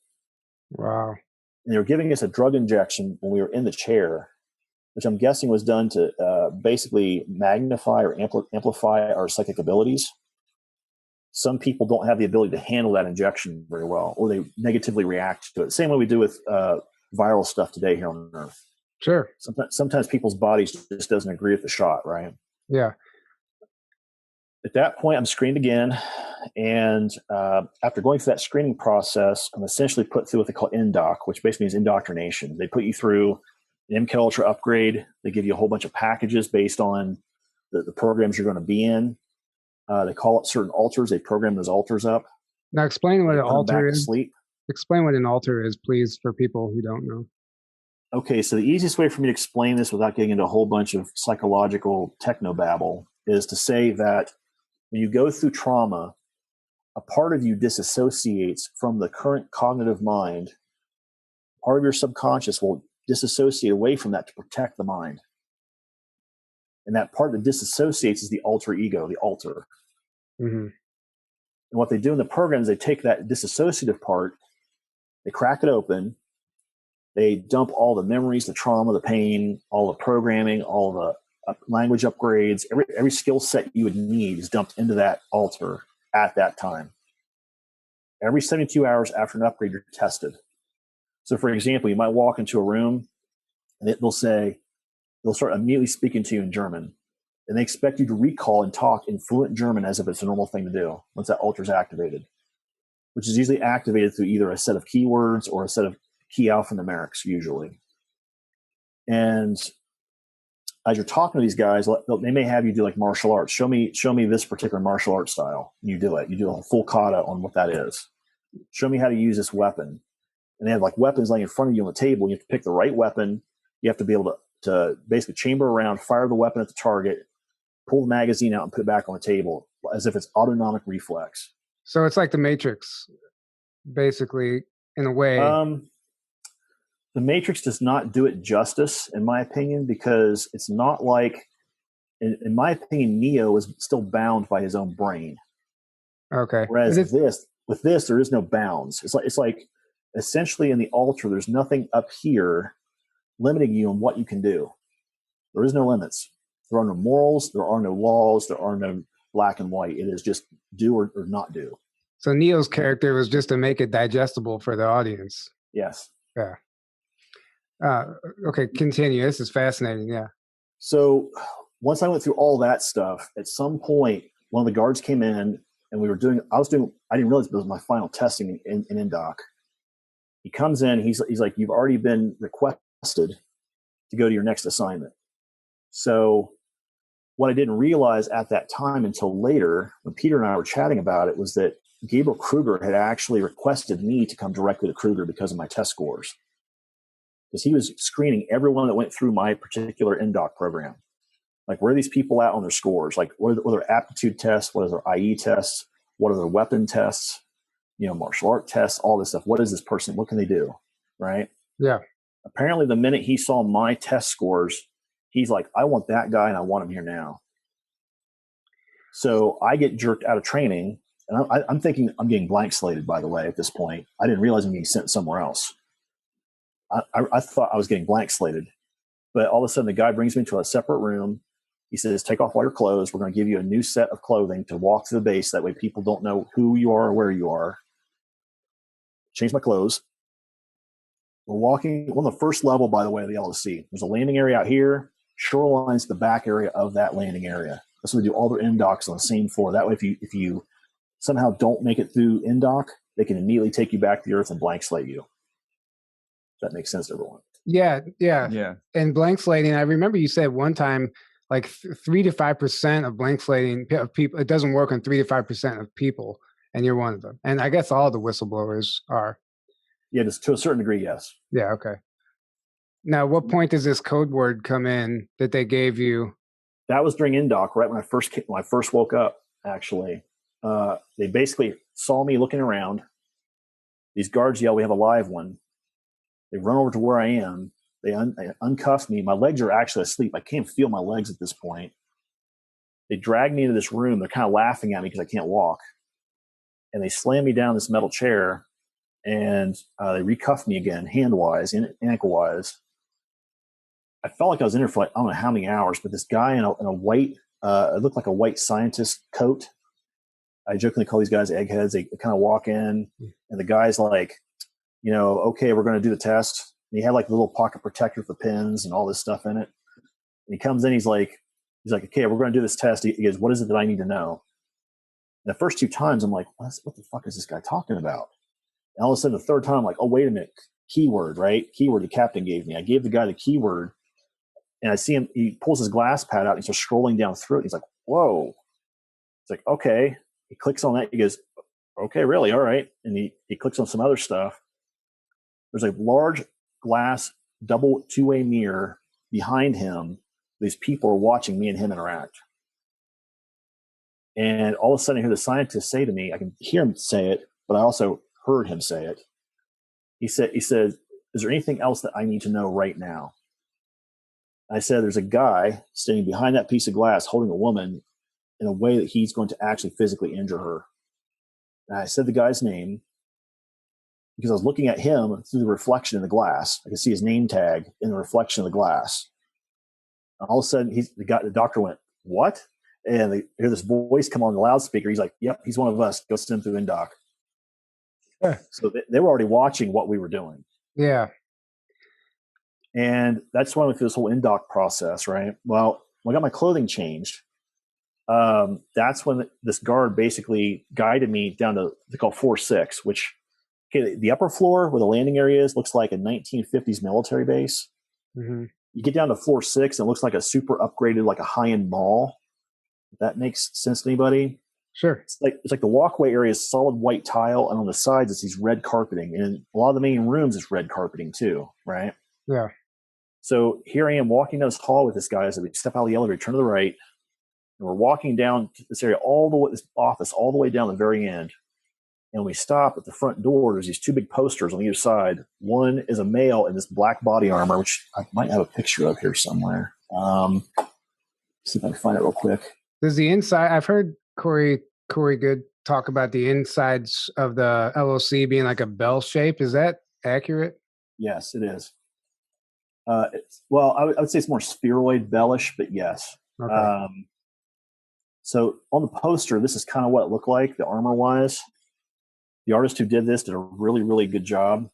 Wow. And they were giving us a drug injection when we were in the chair, which I'm guessing was done to basically magnify or amplify our psychic abilities. Some people don't have the ability to handle that injection very well, or they negatively react to it. Same way we do with viral stuff today here on Earth. Sure. Sometimes people's bodies just doesn't agree with the shot, right? Yeah. At that point, I'm screened again. And after going through that screening process, I'm essentially put through what they call INDOC, which basically means indoctrination. They put you through an MKUltra upgrade. They give you a whole bunch of packages based on the programs you're going to be in. They call up certain altars. They program those altars up. Now explain what They an put them altar back to is. sleep. Explain what an altar is, please, for people who don't know. Okay, so the easiest way for me to explain this without getting into a whole bunch of psychological technobabble is to say that when you go through trauma, a part of you disassociates from the current cognitive mind. Part of your subconscious will disassociate away from that to protect the mind. And that part that disassociates is the alter ego, the alter. Mm-hmm. And what they do in the program is they take that disassociative part, they crack it open, they dump all the memories, the trauma, the pain, all the programming, all the language upgrades, every skill set you would need is dumped into that altar at that time. Every 72 hours after an upgrade, you're tested. So, for example, you might walk into a room and they'll start immediately speaking to you in German. And they expect you to recall and talk in fluent German as if it's a normal thing to do once that altar is activated, which is usually activated through either a set of keywords or a set of key alphanumerics, usually. And as you're talking to these guys, they may have you do like martial arts. Show me this particular martial arts style. And you do it. You do a full kata on what that is. Show me how to use this weapon. And they have like weapons laying in front of you on the table. You have to pick the right weapon. You have to be able to basically chamber around, fire the weapon at the target, pull the magazine out and put it back on the table as if it's autonomic reflex. So it's like the Matrix, basically, in a way. The Matrix does not do it justice, in my opinion, because it's not like, in my opinion, Neo is still bound by his own brain. Okay. Whereas with this, there is no bounds. It's like essentially in the altar, there's nothing up here limiting you on what you can do. There is no limits. There are no morals. There are no laws. There are no black and white. It is just do or not do. So Neo's character was just to make it digestible for the audience. Yes. Yeah. Okay, continue. This is fascinating. Yeah. So once I went through all that stuff, at some point, one of the guards came in and I didn't realize it was my final testing in Indoc. He comes in, he's like, you've already been requested to go to your next assignment. So what I didn't realize at that time until later, when Peter and I were chatting about it, was that Gabriel Kruger had actually requested me to come directly to Kruger because of my test scores. Because he was screening everyone that went through my particular NDOC program. Like, where are these people at on their scores? Like, what are their aptitude tests? What are their IE tests? What are their weapon tests? Martial art tests, all this stuff. What is this person? What can they do? Right? Yeah. Apparently, the minute he saw my test scores, he's like, I want that guy and I want him here now. So I get jerked out of training. And I'm thinking I'm getting blank slated, by the way, at this point. I didn't realize I'm being sent somewhere else. I thought I was getting blank slated. But all of a sudden, the guy brings me to a separate room. He says, take off all your clothes. We're going to give you a new set of clothing to walk to the base. That way people don't know who you are or where you are. Change my clothes. We're walking on the first level, by the way, of the LOC. There's a landing area out here. Shoreline's the back area of that landing area. That's where they do all their NDOCs on the same floor. That way, if you somehow don't make it through NDOC, they can immediately take you back to the earth and blank slate you. That makes sense to everyone. Yeah. Yeah. And blank slating, I remember you said one time, like 3 to 5% of blank slating of people, it doesn't work on 3 to 5% of people, and you're one of them. And I guess all the whistleblowers are. Yeah, just to a certain degree, yes. Yeah, okay. Now, what point does this code word come in that they gave you? That was during NDOC, right when I first woke up, actually. They basically saw me looking around. These guards yell, we have a live one. They run over to where I am. They uncuff me. My legs are actually asleep. I can't feel my legs at this point. They drag me into this room. They're kind of laughing at me because I can't walk. And they slam me down this metal chair, and they recuff me again, hand-wise and ankle-wise. I felt like I was in there for like, I don't know how many hours, but this guy in a white, it looked like a white scientist coat. I jokingly call these guys eggheads. They kind of walk in, and the guy's like, okay, we're going to do the test. And he had like a little pocket protector for pins and all this stuff in it. And he comes in, he's like, okay, we're going to do this test. He goes, what is it that I need to know? And the first 2 times, I'm like, what the fuck is this guy talking about? And all of a sudden, the third time, I'm like, oh, wait a minute. Keyword, right? Keyword the captain gave me. I gave the guy the keyword, and I see him, he pulls his glass pad out, and he's just scrolling down through it. He's like, whoa. It's like, okay. He clicks on that. He goes, okay, really? All right. And he clicks on some other stuff. There's a large glass double two-way mirror behind him. These people are watching me and him interact. And all of a sudden I hear the scientist say to me, I can hear him say it, but I also heard him say it. He said, is there anything else that I need to know right now? I said, there's a guy standing behind that piece of glass holding a woman in a way that he's going to actually physically injure her. And I said the guy's name because I was looking at him through the reflection in the glass. I could see his name tag in the reflection of the glass. And all of a sudden, the doctor went, what? And they hear this voice come on the loudspeaker. He's like, yep, he's one of us. Go send him through INDOC. Yeah. So they were already watching what we were doing. Yeah. And that's why I went through this whole INDOC process, right? Well, when I got my clothing changed, that's when this guard basically guided me down to they call floor 6, which the upper floor where the landing area is looks like a 1950s military base. Mm-hmm. You get down to floor 6 and it looks like a super upgraded, like a high-end mall. If that makes sense to anybody? Sure. It's like the walkway area is solid white tile, and on the sides it's these red carpeting, and a lot of the main rooms is red carpeting too, right? Yeah. So here I am walking down this hall with this guy as we step out of the elevator, turn to the right, and we're walking down this area this office all the way down the very end. And we stop at the front door. There's these 2 big posters on either side. One is a male in this black body armor, which I might have a picture of here somewhere. See if I can find it real quick. Does the inside? I've heard Corey Good talk about the insides of the LOC being like a bell shape. Is that accurate? Yes, it is. I would say it's more spheroid bellish, but yes. Okay. So on the poster, this is kind of what it looked like, the armor-wise. The artist who did this did a really, really good job.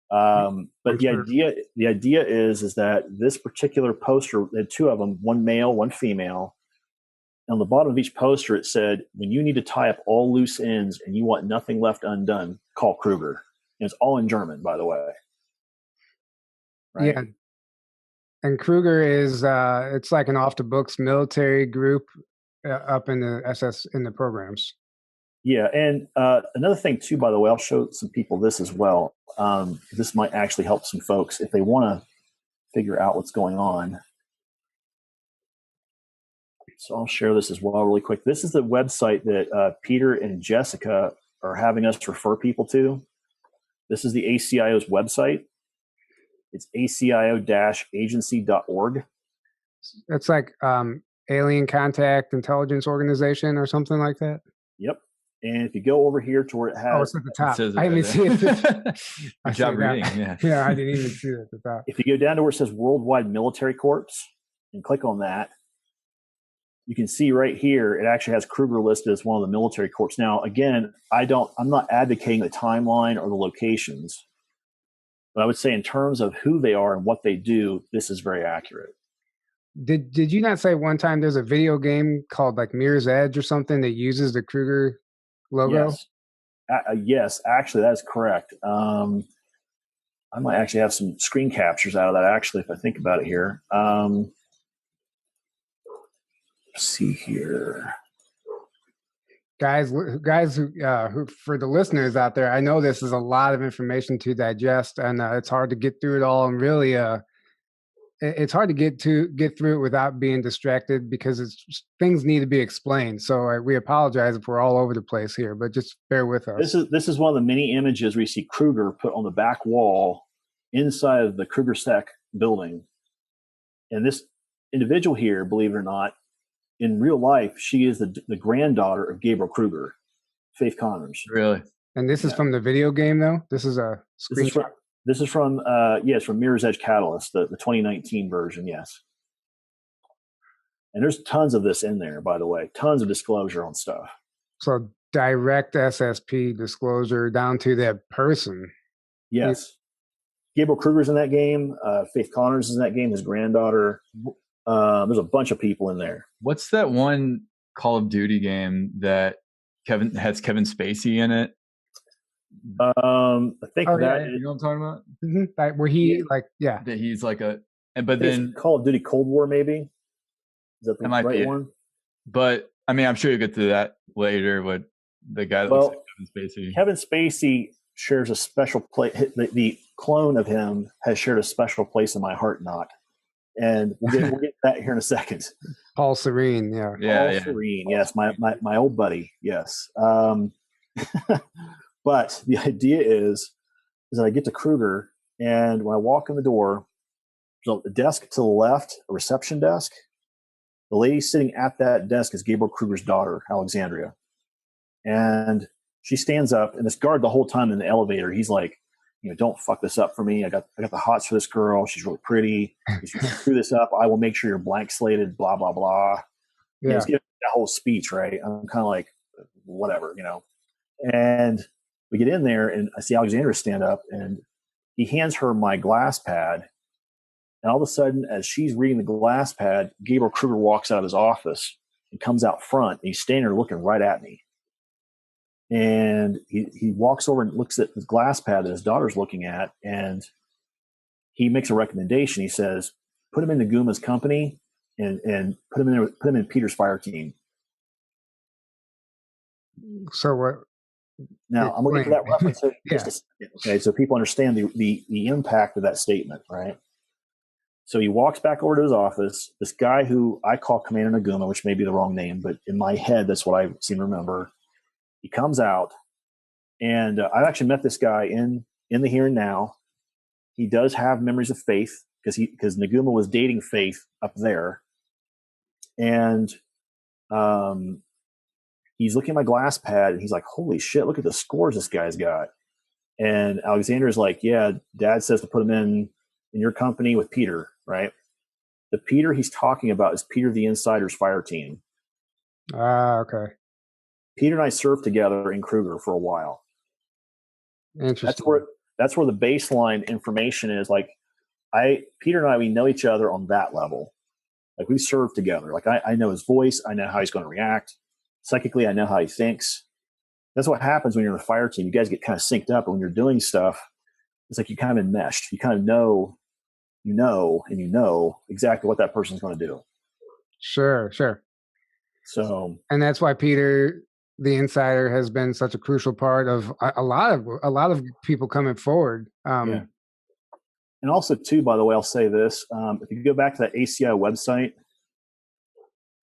But the idea is that this particular poster, they had 2 of them, one male, one female. And on the bottom of each poster, it said, when you need to tie up all loose ends and you want nothing left undone, call Kruger. And it's all in German, by the way. Right? Yeah. And Kruger is, it's like an off the books military group up in the programs. Yeah. And another thing too, by the way, I'll show some people this as well. This might actually help some folks if they want to figure out what's going on. So I'll share this as well really quick. This is the website that Peter and Jessica are having us refer people to. This is the ACIO's website. It's acio-agency.org. It's like Alien Contact Intelligence Organization or something like that. Yep. And if you go over here to where it has... it's at the top. I didn't see it. Good job reading. Yeah. Yeah, I didn't even see it at the top. If you go down to where it says Worldwide Military Corps and click on that, you can see right here, it actually has Kruger listed as one of the military corps. Now, again, I'm not advocating the timeline or the locations, but I would say in terms of who they are and what they do, this is very accurate. Did you not say one time there's a video game called like Mirror's Edge or something that uses the Kruger logo? Yes, yes, actually, that is correct. I might actually have some screen captures out of that, actually, if I think about it here. Let's see here. Guys who for the listeners out there, I know this is a lot of information to digest, and it's hard to get through it all. And really, it's hard to get through it without being distracted because things need to be explained. So we apologize if we're all over the place here, but just bear with us. This is one of the many images where you see Kruger put on the back wall inside of the Kruger Sec building, and this individual here, believe it or not, in real life, she is the granddaughter of Gabriel Kruger, Faith Connors. Really? And this is from the video game, though? This is a screenshot? This is from it's from Mirror's Edge Catalyst, the 2019 version, yes. And there's tons of this in there, by the way. Tons of disclosure on stuff. So direct SSP disclosure down to that person. Yes. Gabriel Kruger's in that game. Faith Connors is in that game, his granddaughter. There's a bunch of people in there. What's that one Call of Duty game that has Kevin Spacey in it? I think that you know what I'm talking about? Mm-hmm. Where he that he's like but then Call of Duty Cold War, maybe. Is that the right one? But I mean, I'm sure you'll get to that later with the guy that Well, looks like Kevin Spacey. Kevin Spacey shares a special place. The clone of him has shared a special place in my heart knot. And we'll get to that here in a second. Paul Serene, yeah. Paul Serene, yes, my old buddy, yes. But the idea is that I get to Kruger, and when I walk in the door, there's a desk to the left, a reception desk. The lady sitting at that desk is Gabriel Kruger's daughter, Alexandria. And she stands up, and this guard the whole time in the elevator, he's like, don't fuck this up for me. I got the hots for this girl. She's really pretty. If you screw this up, I will make sure you're blank slated, blah, blah, blah. Yeah. He's giving that whole speech, right? I'm kind of like, whatever, And we get in there, and I see Alexandria stand up, and he hands her my glass pad. And all of a sudden, as she's reading the glass pad, Gabriel Kruger walks out of his office and comes out front, and he's standing there looking right at me. And he walks over and looks at the glass pad that his daughter's looking at, and he makes a recommendation. He says, put him in Naguma's company and put him in Peter's fire team. So what? Now, I'm going to get to that reference in just a second, okay? So people understand the impact of that statement, right? So he walks back over to his office. This guy who I call Commander Naguma, which may be the wrong name, but in my head, that's what I seem to remember. He comes out, and I've actually met this guy in the here and now. He does have memories of Faith because Naguma was dating Faith up there, and he's looking at my glass pad, and he's like, "Holy shit! Look at the scores this guy's got." And Alexander's like, "Yeah, Dad says to put him in your company with Peter, right?" The Peter he's talking about is Peter the Insider's fire team. Okay. Peter and I served together in Kruger for a while. Interesting. That's where the baseline information is. Like, Peter and I, we know each other on that level. Like, we served together. Like, I know his voice. I know how he's going to react. Psychically, I know how he thinks. That's what happens when you're in a fire team. You guys get kind of synced up, and when you're doing stuff, it's like you kind of enmeshed. You kind of know exactly what that person's going to do. Sure. So, and that's why Peter, the Insider, has been such a crucial part of a lot of people coming forward. Yeah. And also, too, by the way, I'll say this: if you go back to that ACI website,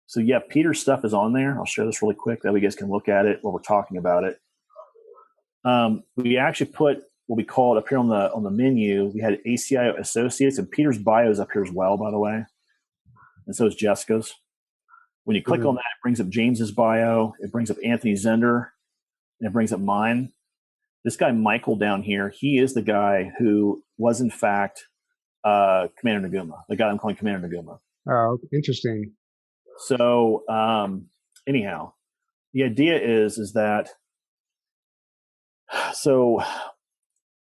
so yeah, Peter's stuff is on there. I'll share this really quick that way you guys can look at it while we're talking about it. We actually put what we call it up here on the menu. We had ACI Associates, and Peter's bio is up here as well, by the way, and so is Jessica's. When you click on that, it brings up James's bio. It brings up Anthony Zender, and it brings up mine. This guy, Michael, down here, he is the guy who was, in fact, Commander Naguma, the guy I'm calling Commander Naguma. Oh, interesting. So, anyhow, the idea is that, so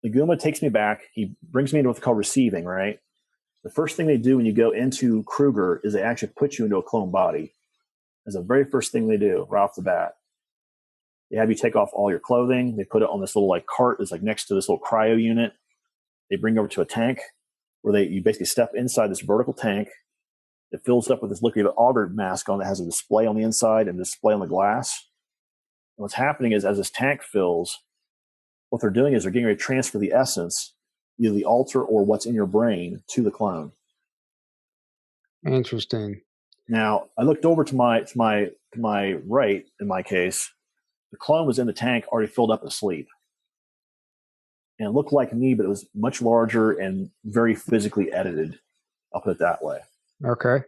Naguma takes me back. He brings me into what's called receiving, right? The first thing they do when you go into Kruger is they actually put you into a clone body. That's the very first thing they do right off the bat. They have you take off all your clothing. They put it on this little cart that's next to this little cryo unit. They bring you over to a tank where you basically step inside this vertical tank. It fills up with this liquid auger mask on that has a display on the inside and a display on the glass. And what's happening is as this tank fills, what they're doing is they're getting ready to transfer the essence, either the alter or what's in your brain, to the clone. Interesting. Now, I looked over to my right, in my case. The clone was in the tank, already filled up asleep. And it looked like me, but it was much larger and very physically edited. I'll put it that way. Okay.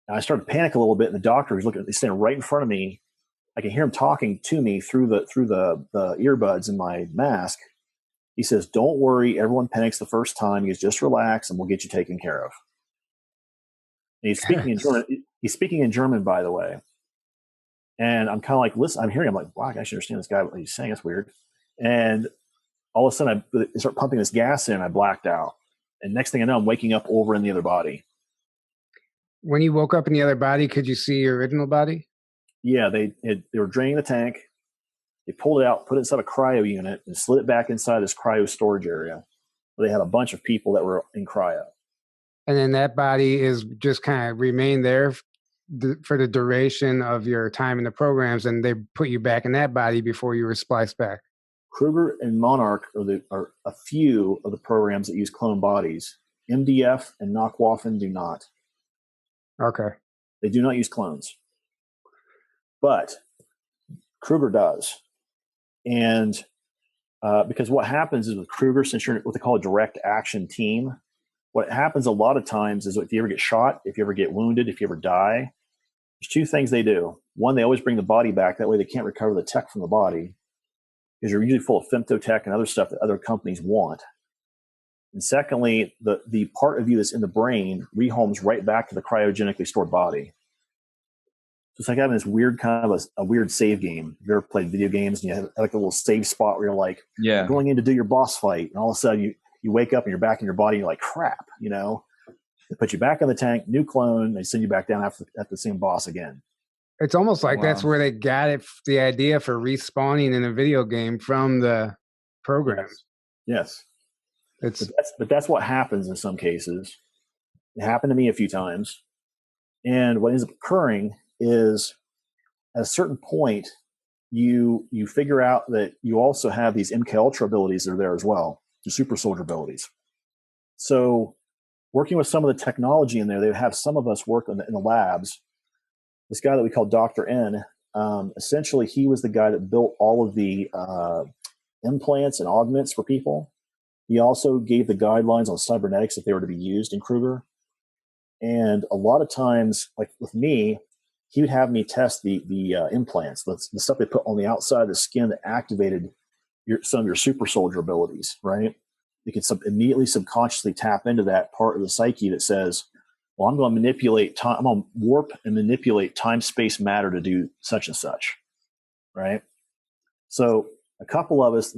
And I started to panic a little bit, and the doctor was he's standing right in front of me. I can hear him talking to me through the earbuds in my mask. He says, "Don't worry, everyone panics the first time. You just relax, and we'll get you taken care of." And he's speaking in German. He's speaking in German, by the way. And I'm kind of like, listen, I'm hearing him like, wow, I actually understand this guy, what he's saying. That's weird. And all of a sudden, I start pumping this gas in, and I blacked out. And next thing I know, I'm waking up over in the other body. When you woke up in the other body, could you see your original body? Yeah, they were draining the tank. They pulled it out, put it inside a cryo unit, and slid it back inside this cryo storage area where they had a bunch of people that were in cryo. And then that body is just kind of remained there for the duration of your time in the programs, and they put you back in that body before you were spliced back. Kruger and Monarch are a few of the programs that use clone bodies. MDF and Nancht Waffen do not. Okay. They do not use clones. But Kruger does. And because what happens is with Kruger, since you're what they call a direct action team, what happens a lot of times is if you ever get shot, if you ever get wounded, if you ever die, there's two things they do. One, they always bring the body back. That way they can't recover the tech from the body, because you're usually full of femtotech and other stuff that other companies want. And secondly, the part of you that's in the brain rehomes right back to the cryogenically stored body. So it's like having this weird kind of a weird save game. If you ever played video games and you have like a little save spot where you're like going in to do your boss fight, and all of a sudden you wake up and you're back in your body and you're like, crap, you know? They put you back in the tank, new clone, they send you back down after the same boss again. It's almost like that's where they got it, the idea for respawning in a video game from the program. Yes. But that's what happens in some cases. It happened to me a few times. And what ends up occurring is at a certain point, you figure out that you also have these MKUltra abilities that are there as well, the super soldier abilities. So working with some of the technology in there, they have some of us work in the labs. This guy that we call Dr. N, essentially he was the guy that built all of the implants and augments for people. He also gave the guidelines on cybernetics if they were to be used in Kruger. And a lot of times, like with me, he would have me test the implants, the stuff they put on the outside of the skin that activated some of your super soldier abilities, right? You can immediately subconsciously tap into that part of the psyche that says, well, I'm going to manipulate time, I'm going to warp and manipulate time, space, matter to do such and such, right? So a couple of us,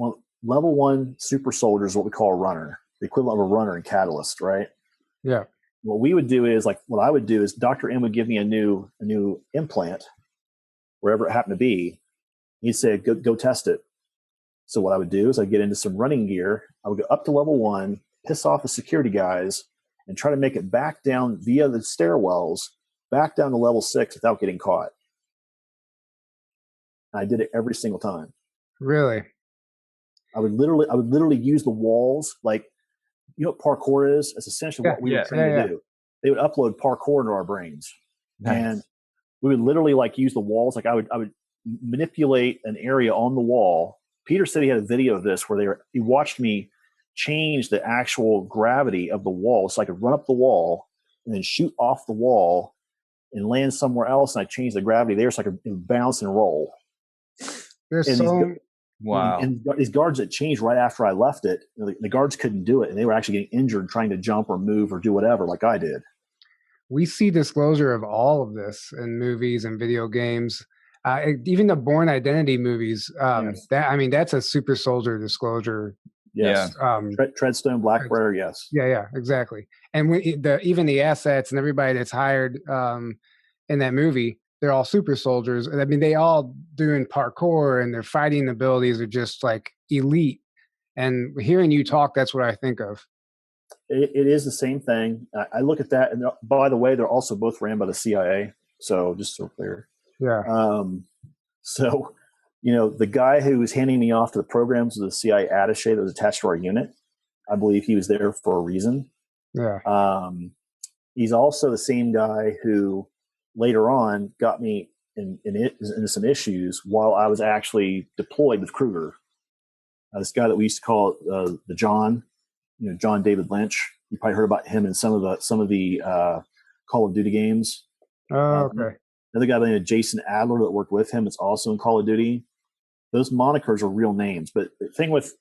level 1 super soldier is what we call a runner, the equivalent of a runner in Catalyst, right? Yeah. What we would do is, what I would do is Dr. M would give me a new implant, wherever it happened to be. He'd say, go test it. So what I would do is I'd get into some running gear. I would go up to level 1, piss off the security guys, and try to make it back down via the stairwells, back down to level 6 without getting caught. And I did it every single time. Really? I would literally use the walls. Like, you know what parkour is? It's essentially what we were trying to do. They would upload parkour into our brains. Nice. And we would literally use the walls. Like I would manipulate an area on the wall. Peter said he had a video of this where he watched me change the actual gravity of the wall. So I could run up the wall and then shoot off the wall and land somewhere else. And I changed the gravity there so I could bounce and roll. Wow. And these guards that changed right after I left it, the guards couldn't do it. And they were actually getting injured trying to jump or move or do whatever like I did. We see disclosure of all of this in movies and video games. Even the Bourne Identity movies, yes. That's a super soldier disclosure. Yes. Yeah. Treadstone, Blackbriar, yes. Yeah, exactly. And even the assets and everybody that's hired in that movie, they're all super soldiers. I mean, they all doing parkour and their fighting abilities are just like elite. And hearing you talk, that's what I think of. It is the same thing. I look at that, and by the way, they're also both ran by the CIA. So just so clear. Yeah. So, the guy who was handing me off to the programs was the CIA attaché that was attached to our unit. I believe he was there for a reason. Yeah. He's also the same guy who later on got me into some issues while I was actually deployed with Kruger. This guy that we used to call the John, John David Lynch. You probably heard about him in some of the Call of Duty games. Oh, okay. Another guy by the name of Jason Adler that worked with him. It's also in Call of Duty. Those monikers are real names. But the thing with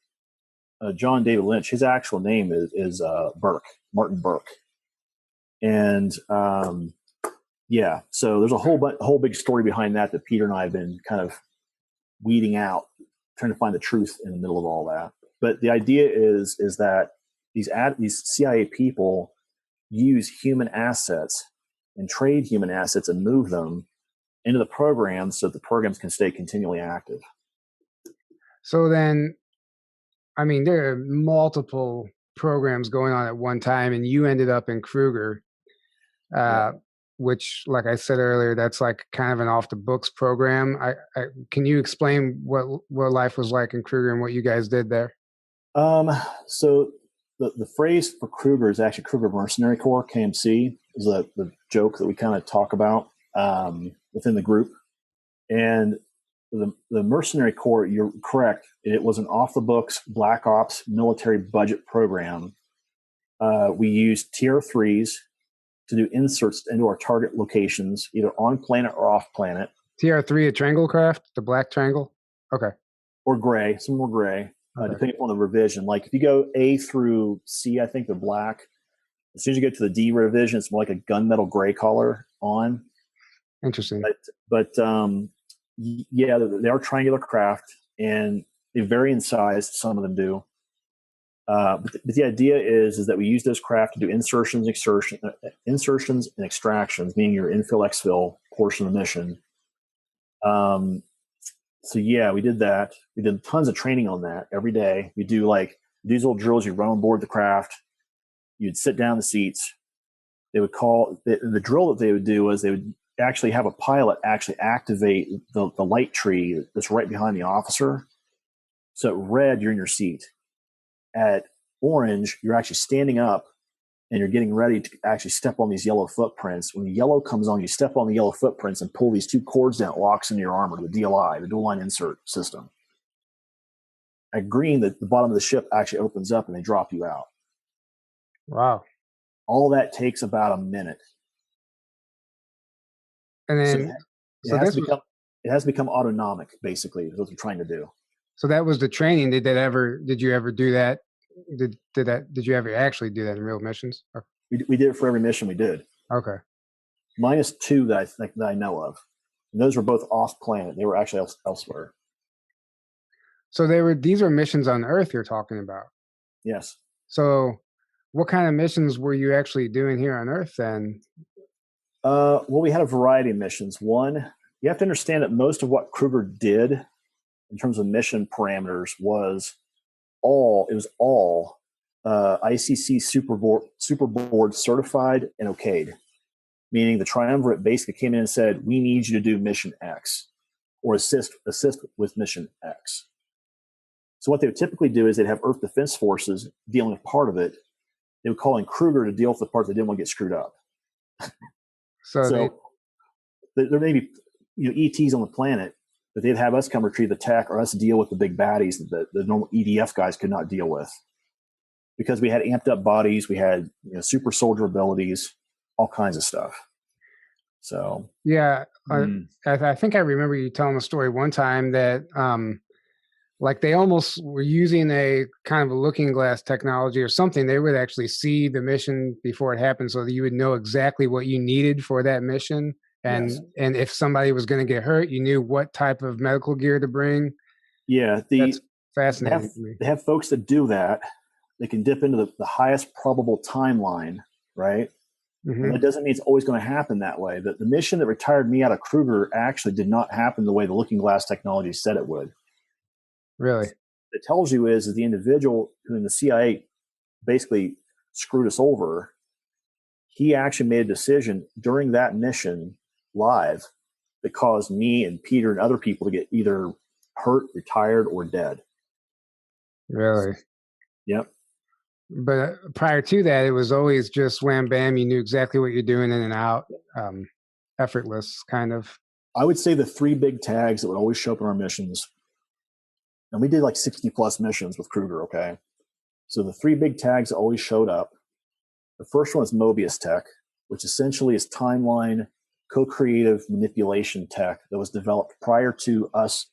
John David Lynch, his actual name is Burke, Martin Burke. And so there's a whole big story behind that Peter and I have been kind of weeding out, trying to find the truth in the middle of all that. But the idea is that these CIA people use human assets and trade human assets and move them into the programs so that the programs can stay continually active. So then, there are multiple programs going on at one time, and you ended up in Kruger. which, like I said earlier, that's like kind of an off the books program. Can you explain what life was like in Kruger and what you guys did there? So the phrase for Kruger is actually Kruger Mercenary Corps, KMC, is the joke that we kind of talk about within the group. And the Mercenary Corps, you're correct, it was an off-the-books Black Ops military budget program. We used TR-3s to do inserts into our target locations, either on planet or off planet. TR-3, a triangle craft, the black triangle? Okay. Or gray, some more gray, Okay. depending upon the revision. Like if you go A through C, I think they're black. As soon as you get to the D revision, it's more like a gunmetal gray color on. Interesting. But yeah, they are triangular craft, and they vary in size. Some of them do. But the idea is that we use those craft to do insertions and extractions, meaning your infill, exfil portion of the mission. So yeah, we did that. We did tons of training on that every day. We do like these little drills. You run on board the craft. You'd sit down in the seats. They would call the drill that they would do was they would actually have a pilot actually activate the light tree that's right behind the officer. So at red, you're in your seat. At orange, you're actually standing up and you're getting ready to actually step on these yellow footprints. When the yellow comes on, you step on the yellow footprints and pull these two cords down, it locks into your armor, the DLI, the dual line insert system. At green, the bottom of the ship actually opens up and they drop you out. Wow. All that takes about a minute. And then it has become autonomic, basically, is what they're trying to do. So that was the training. Did you ever do that? Did you ever actually do that in real missions? Or? We did it for every mission we did. Okay. Minus two that I know of. And those were both off planet. They were actually elsewhere. So these were missions on Earth you're talking about. Yes. So what kind of missions were you actually doing here on Earth then? Well, we had a variety of missions. One, you have to understand that most of what Kruger did in terms of mission parameters was all ICC Super Board certified and okayed. Meaning the Triumvirate basically came in and said, we need you to do mission X or assist with mission X. So what they would typically do is they'd have Earth Defense Forces dealing with part of it. They would call in Kruger to deal with the part that didn't want to get screwed up. So there may be ETs on the planet, but they'd have us come retrieve the tech or us deal with the big baddies that the normal EDF guys could not deal with. Because we had amped up bodies, we had super soldier abilities, all kinds of stuff. So yeah, I think I remember you telling a story one time that like they almost were using a kind of a looking glass technology or something. They would actually see the mission before it happened so that you would know exactly what you needed for that mission. And yes. And if somebody was going to get hurt, you knew what type of medical gear to bring. Yeah, that's fascinating to me. They have folks that do that. They can dip into the highest probable timeline, right? Mm-hmm. And that doesn't mean it's always going to happen that way. The mission that retired me out of Kruger actually did not happen the way the looking glass technology said it would. Really? What it tells you is the individual who in the CIA basically screwed us over, he actually made a decision during that mission live that caused me and Peter and other people to get either hurt, retired, or dead. Really? Yep. But prior to that, it was always just wham bam. You knew exactly what you're doing in and out, effortless kind of. I would say the three big tags that would always show up in our missions, and we did like 60 plus missions with Kruger. Okay, so the three big tags that always showed up. The first one is Mobius Tech, which essentially is timeline co-creative manipulation tech that was developed prior to us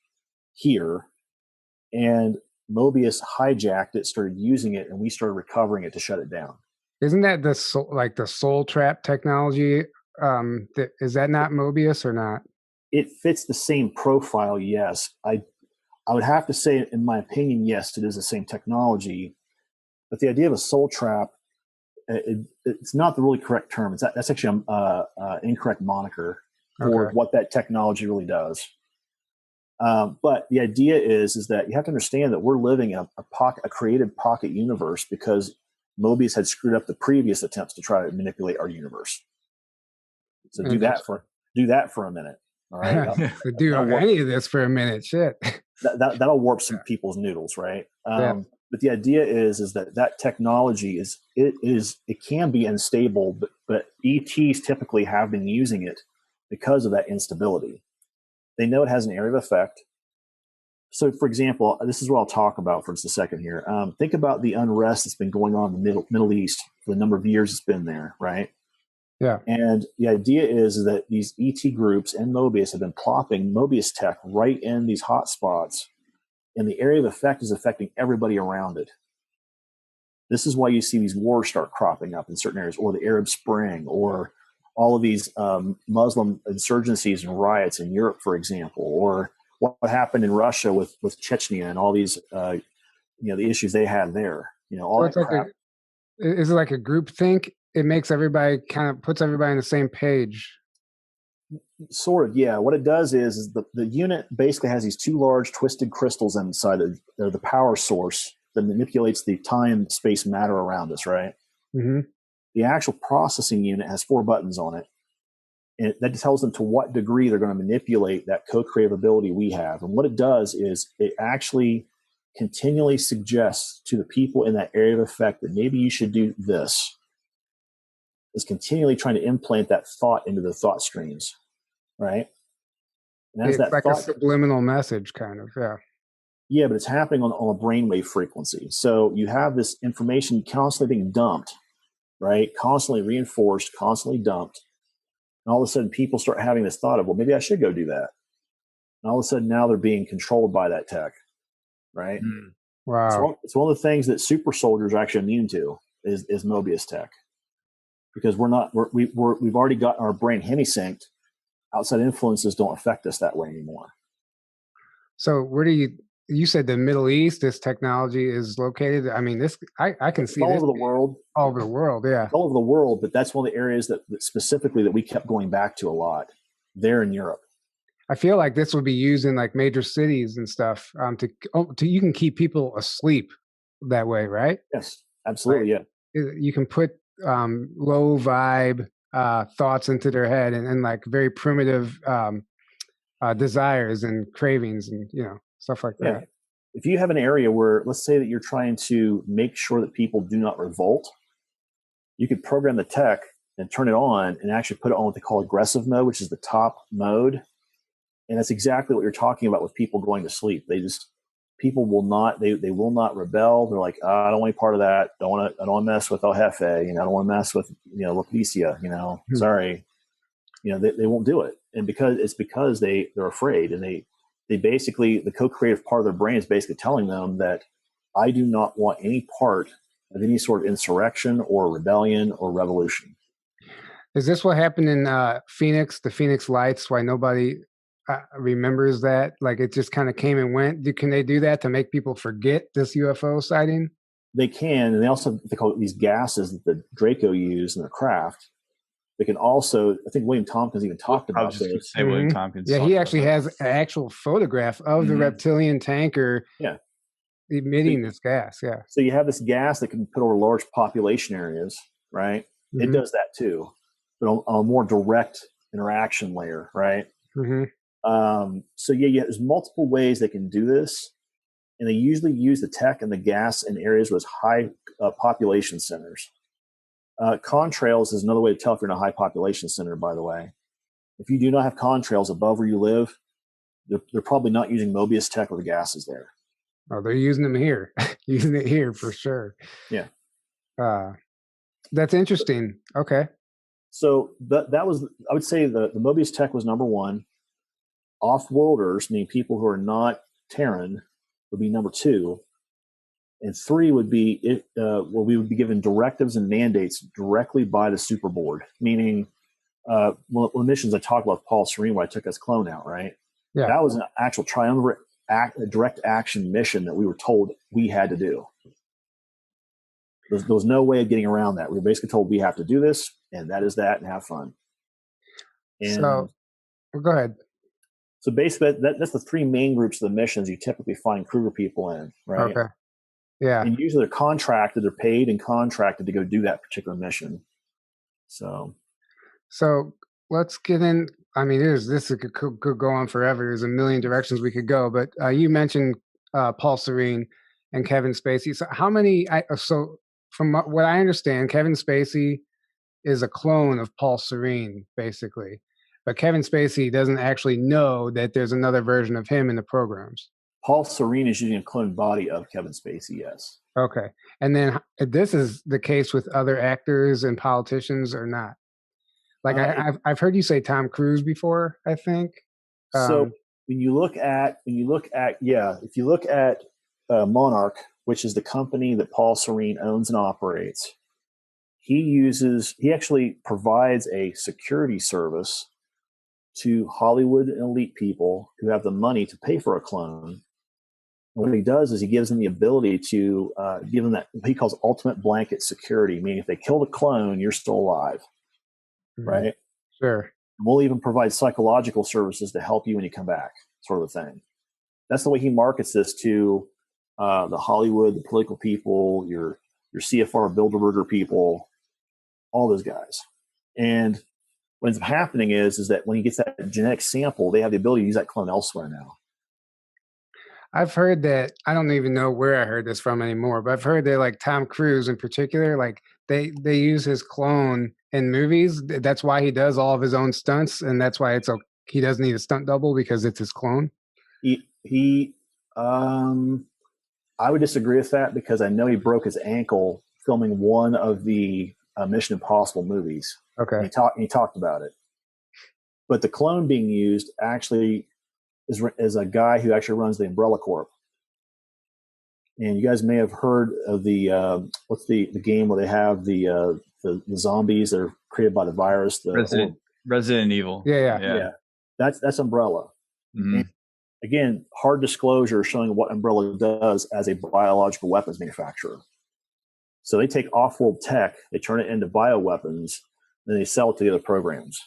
here, and Mobius hijacked it, started using it, and we started recovering it to shut it down. Isn't that the soul trap technology? Is that not Mobius or not? It fits the same profile, yes. I would have to say, in my opinion, yes, it is the same technology. But the idea of a soul trap, it's not the really correct term. That's actually an incorrect moniker for what that technology really does. But the idea is that you have to understand that we're living in a created pocket universe because Mobius had screwed up the previous attempts to try to manipulate our universe. So do that for a minute. All right. So do any of this for a minute. Shit. That'll warp some people's noodles, right? Yeah. But the idea is that technology it can be unstable, but ETs typically have been using it because of that instability. They know it has an area of effect. So, for example, this is what I'll talk about for just a second here. Think about the unrest that's been going on in the Middle East for the number of years it's been there, right? Yeah. And the idea is that these ET groups and Mobius have been plopping Mobius Tech right in these hot spots, and the area of effect is affecting everybody around it. This is why you see these wars start cropping up in certain areas, or the Arab Spring, or all of these Muslim insurgencies and riots in Europe, for example, or what happened in Russia with Chechnya and all these, the issues they had there. All that crap. Is it like a group think? It makes everybody puts everybody on the same page. Sort of, yeah. What it does is the unit basically has these two large twisted crystals inside. They're the power source that manipulates the time, space, matter around us, right? Mm-hmm. The actual processing unit has 4 buttons on it. And that tells them to what degree they're going to manipulate that co-creative ability we have. And what it does is it actually continually suggests to the people in that area of effect that maybe you should do this. Is continually trying to implant that thought into the thought streams, right? And it's like a subliminal message, kind of, yeah. Yeah, but it's happening on a brainwave frequency. So you have this information constantly being dumped, right? Constantly reinforced, constantly dumped. And all of a sudden people start having this thought of, well, maybe I should go do that. And all of a sudden now they're being controlled by that tech, right? Wow. It's one of the things that super soldiers are actually immune to is Mobius Tech. Because we've already got our brain hemi-synced. Outside influences don't affect us that way anymore. So where do you said the Middle East, this technology is located? I mean, I can see all this over the world. All over the world, yeah. All over the world, but that's one of the areas that specifically that we kept going back to a lot there in Europe. I feel like this would be used in like major cities and stuff to you can keep people asleep that way, right? Yes, absolutely, right? Yeah. You can put low vibe thoughts into their head and like very primitive desires and cravings and stuff like that. Yeah. If you have an area where, let's say that you're trying to make sure that people do not revolt, you could program the tech and turn it on and actually put it on what they call aggressive mode, which is the top mode. And that's exactly what you're talking about with people going to sleep. People will not, they will not rebel. They're like, I don't want any part of that. I don't want to mess with El Jefe. I don't want to mess with, La Policia, sorry. They won't do it. And because they're afraid, and they basically, the co-creative part of their brain is basically telling them that I do not want any part of any sort of insurrection or rebellion or revolution. Is this what happened in the Phoenix Lights? Why nobody remembers that? Like it just kind of came and went. Can they do that to make people forget this UFO sighting? They can, and they also they call it these gases that the Draco used in their craft. They can also, I think William Tompkins even talked about this. William Tompkins. Yeah, he actually has an actual photograph of the reptilian tanker. Yeah. Emitting this gas. Yeah. So you have this gas that can put over large population areas, right? Mm-hmm. It does that too, but on a more direct interaction layer, right? Mm-hmm. So there's multiple ways they can do this, and they usually use the tech and the gas in areas with high population centers. Contrails is another way to tell if you're in a high population center, by the way. If you do not have contrails above where you live, they're probably not using Mobius Tech or the gases there. Oh, they're using them here. Using it here for sure. Yeah. That's interesting. Okay. So that was, I would say the Mobius Tech was number one. Off-worlders, meaning people who are not Terran, would be number two. And three would be where we would be given directives and mandates directly by the Super Board, meaning one of the missions I talked about with Paul Serene where I took his clone out, right? Yeah. That was an actual Triumvirate direct action mission that we were told we had to do. There was no way of getting around that. We were basically told we have to do this, and that is that, and have fun. And so, go ahead. So basically, that's the three main groups of the missions you typically find Kruger people in, right? Okay. Yeah. And usually they're contracted, they're paid and contracted to go do that particular mission. So let's get in. I mean, this could go on forever. There's a million directions we could go, but you mentioned Paul Serene and Kevin Spacey. So how many? So from what I understand, Kevin Spacey is a clone of Paul Serene, basically. But Kevin Spacey doesn't actually know that there's another version of him in the programs. Paul Serene is using a cloned body of Kevin Spacey, yes. Okay. And then this is the case with other actors and politicians or not? Like I've heard you say Tom Cruise before, I think. So if you look at Monarch, which is the company that Paul Serene owns and operates, he actually provides a security service to Hollywood and elite people who have the money to pay for a clone. And what he does is he gives them the ability to give them that he calls ultimate blanket security, meaning if they kill the clone, you're still alive. Right? Sure. We'll even provide psychological services to help you when you come back, sort of thing. That's the way he markets this to the Hollywood, the political people, your CFR Bilderberger people, all those guys. And what ends up happening is that when he gets that genetic sample, they have the ability to use that clone elsewhere now. I've heard that, I don't even know where I heard this from anymore, but I've heard that like Tom Cruise in particular, like they use his clone in movies. That's why he does all of his own stunts, and that's why he doesn't need a stunt double because it's his clone. I would disagree with that because I know he broke his ankle filming one of the Mission Impossible movies. Okay. And he talked about it. But the clone being used actually is a guy who actually runs the Umbrella Corp. And you guys may have heard of the what's the game where they have the zombies that are created by the virus. Resident Evil. Yeah. That's Umbrella. Mm-hmm. And again, hard disclosure showing what Umbrella does as a biological weapons manufacturer. So they take off-world tech, they turn it into bioweapons, and they sell it to the other programs.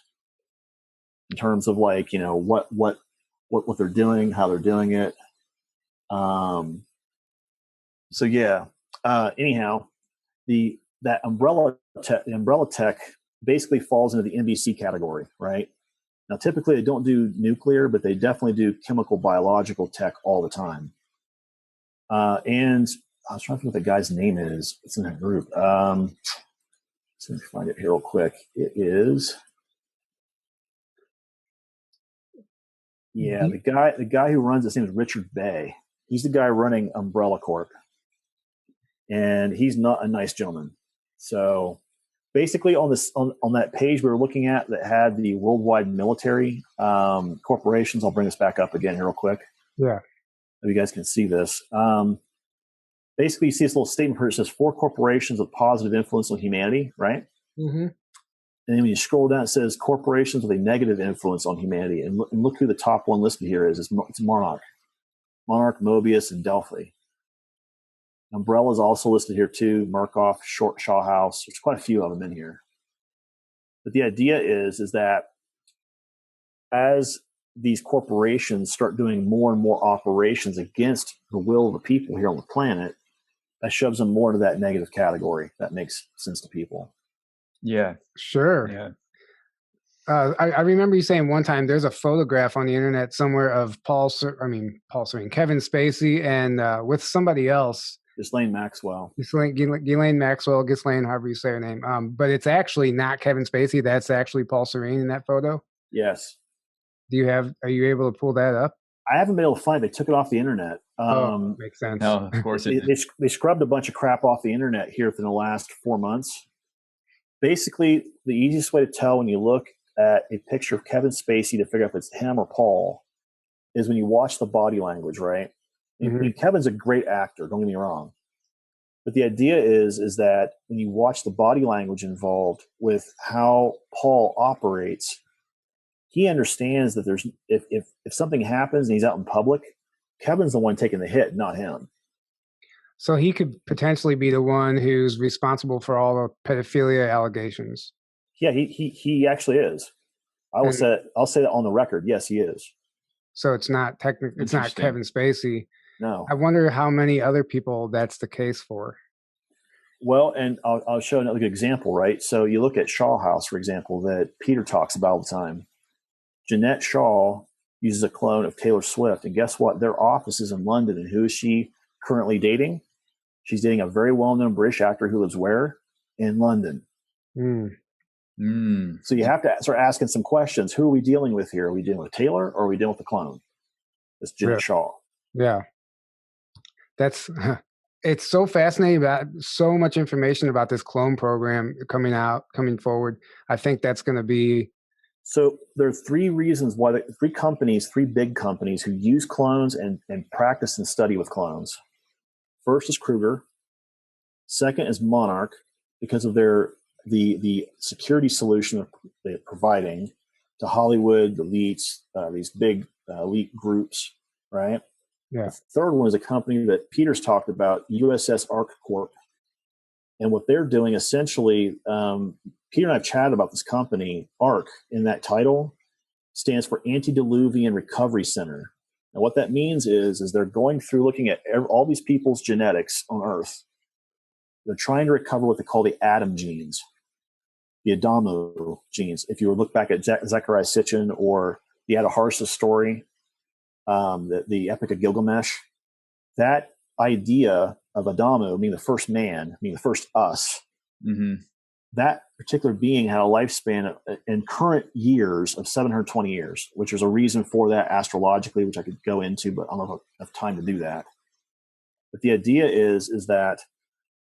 In terms of like, you know, what they're doing, how they're doing it. So yeah. Anyhow, that umbrella tech basically falls into the NBC category, right? Now, typically they don't do nuclear, but they definitely do chemical, biological tech all the time. And I was trying to think what the guy's name is. It's in that group. Let's see if I can find it here real quick. It is. Yeah, the guy who runs this name is Richard Bay. He's the guy running Umbrella Corp. And he's not a nice gentleman. So basically on that page we were looking at that had the worldwide military corporations, I'll bring this back up again here real quick. Yeah. So you guys can see this. Basically you see this little statement where it says 4 corporations with positive influence on humanity, right? Mm-hmm. And then when you scroll down, it says corporations with a negative influence on humanity. And look who the top one listed here is. It's Monarch. Monarch, Mobius, and Delphi. Umbrella is also listed here too. Murkoff, Shaw House. There's quite a few of them in here. But the idea is that as these corporations start doing more and more operations against the will of the people here on the planet, that shoves them more into that negative category. That makes sense to people. Yeah. Sure. Yeah. I remember you saying one time there's a photograph on the internet somewhere of Kevin Spacey and with somebody else. Ghislaine Maxwell. Ghislaine Maxwell, Ghislaine, however you say her name. But it's actually not Kevin Spacey. That's actually Paul Serene in that photo. Yes. Are you able to pull that up? I haven't been able to find it. They took it off the internet. Makes sense. No, of course it did. They scrubbed a bunch of crap off the internet here within the last 4 months. Basically, the easiest way to tell when you look at a picture of Kevin Spacey to figure out if it's him or Paul is when you watch the body language, right? Mm-hmm. I mean, Kevin's a great actor, don't get me wrong. But the idea is that when you watch the body language involved with how Paul operates, he understands that there's if something happens and he's out in public, Kevin's the one taking the hit, not him. So he could potentially be the one who's responsible for all the pedophilia allegations. Yeah, he actually is. I'll say that on the record. Yes, he is. So it's not technically, it's not Kevin Spacey. No. I wonder how many other people that's the case for. Well, and I'll show another good example, right? So you look at Shaw House, for example, that Peter talks about all the time. Jeanette Shaw uses a clone of Taylor Swift, and guess what? Their office is in London, and who is she currently dating? She's dating a very well-known British actor who lives where? In London. So you have to start asking some questions. Who are we dealing with here? Are we dealing with Taylor, or are we dealing with the clone? It's Jeanette Shaw. Yeah. That's... It's so fascinating about so much information about this clone program coming forward. I think that's going to be. So there are three reasons why three big companies who use clones and practice and study with clones. First is Kruger. Second is Monarch, because of the security solution they're providing to Hollywood, elites, these big elite groups, right? Yeah. The third one is a company that Peter's talked about, USS Ark Corp. And what they're doing essentially, Peter and I have chatted about this company. Ark, in that title, stands for Antediluvian Recovery Center. And what that means is they're going through looking at all these people's genetics on Earth. They're trying to recover what they call the Adam genes, the Adamo genes. If you look back at Zechariah Sitchin or the Adaharsa story, the Epic of Gilgamesh, that idea of Adamo being the first man, being the first us, that particular being had a lifespan in current years of 720 years, which is a reason for that astrologically, which I could go into, but I don't have enough time to do that. But the idea is that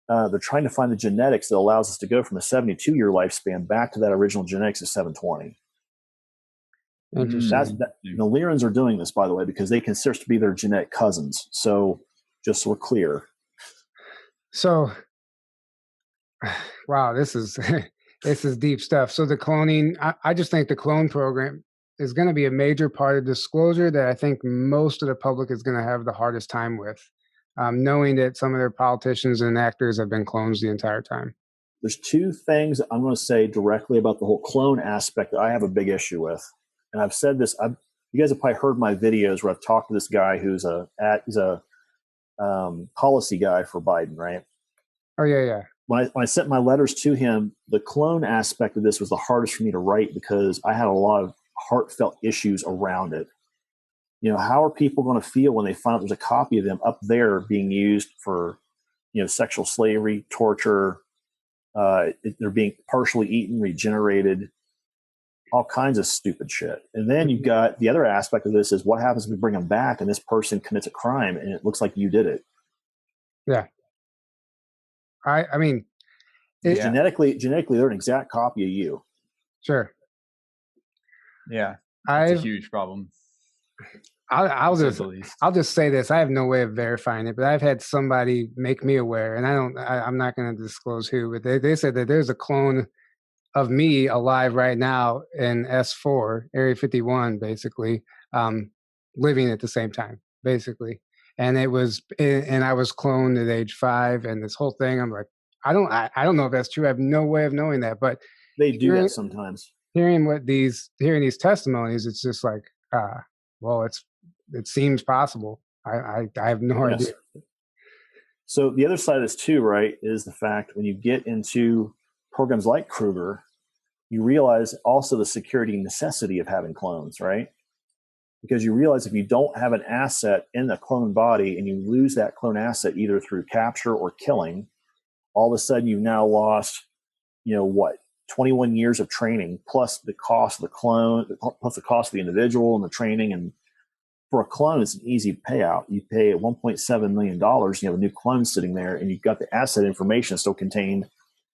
they're trying to find the genetics that allows us to go from a 72-year lifespan back to that original genetics of 720. Interesting. The Lyrans are doing this, by the way, because they consider us to be their genetic cousins. So just so we're clear. So, wow, this is deep stuff. So the cloning, I just think the clone program is going to be a major part of disclosure that I think most of the public is going to have the hardest time with, knowing that some of their politicians and actors have been clones the entire time. There's two things I'm going to say directly about the whole clone aspect that I have a big issue with. And I've said this. You guys have probably heard my videos where I've talked to this guy who's he's a policy guy for Biden, right? Oh yeah. When I sent my letters to him, the clone aspect of this was the hardest for me to write because I had a lot of heartfelt issues around it. You know, how are people going to feel when they find out there's a copy of them up there being used for, sexual slavery, torture? They're being partially eaten, regenerated. All kinds of stupid shit. And then you've got the other aspect of this is what happens if we bring them back and this person commits a crime and it looks like you did it. Yeah. I mean, genetically, they're an exact copy of you. Sure. Yeah. It's a huge problem. I'll just say this. I have no way of verifying it, but I've had somebody make me aware, and I'm not going to disclose who, but they said that there's a clone of me alive right now in S4, Area 51, basically, living at the same time, basically. And I was cloned at age 5, and this whole thing, I'm like, I don't know if that's true. I have no way of knowing that, but they do that sometimes. Hearing these testimonies, it's just like, well, it seems possible. I have no idea. So the other side of this too, right, is the fact when you get into programs like Kruger, you realize also the security necessity of having clones, right? Because you realize if you don't have an asset in the clone body and you lose that clone asset either through capture or killing, all of a sudden you've now lost, 21 years of training plus the cost of the clone, plus the cost of the individual and the training. And for a clone, it's an easy payout. You pay $1.7 million, you have a new clone sitting there, and you've got the asset information still contained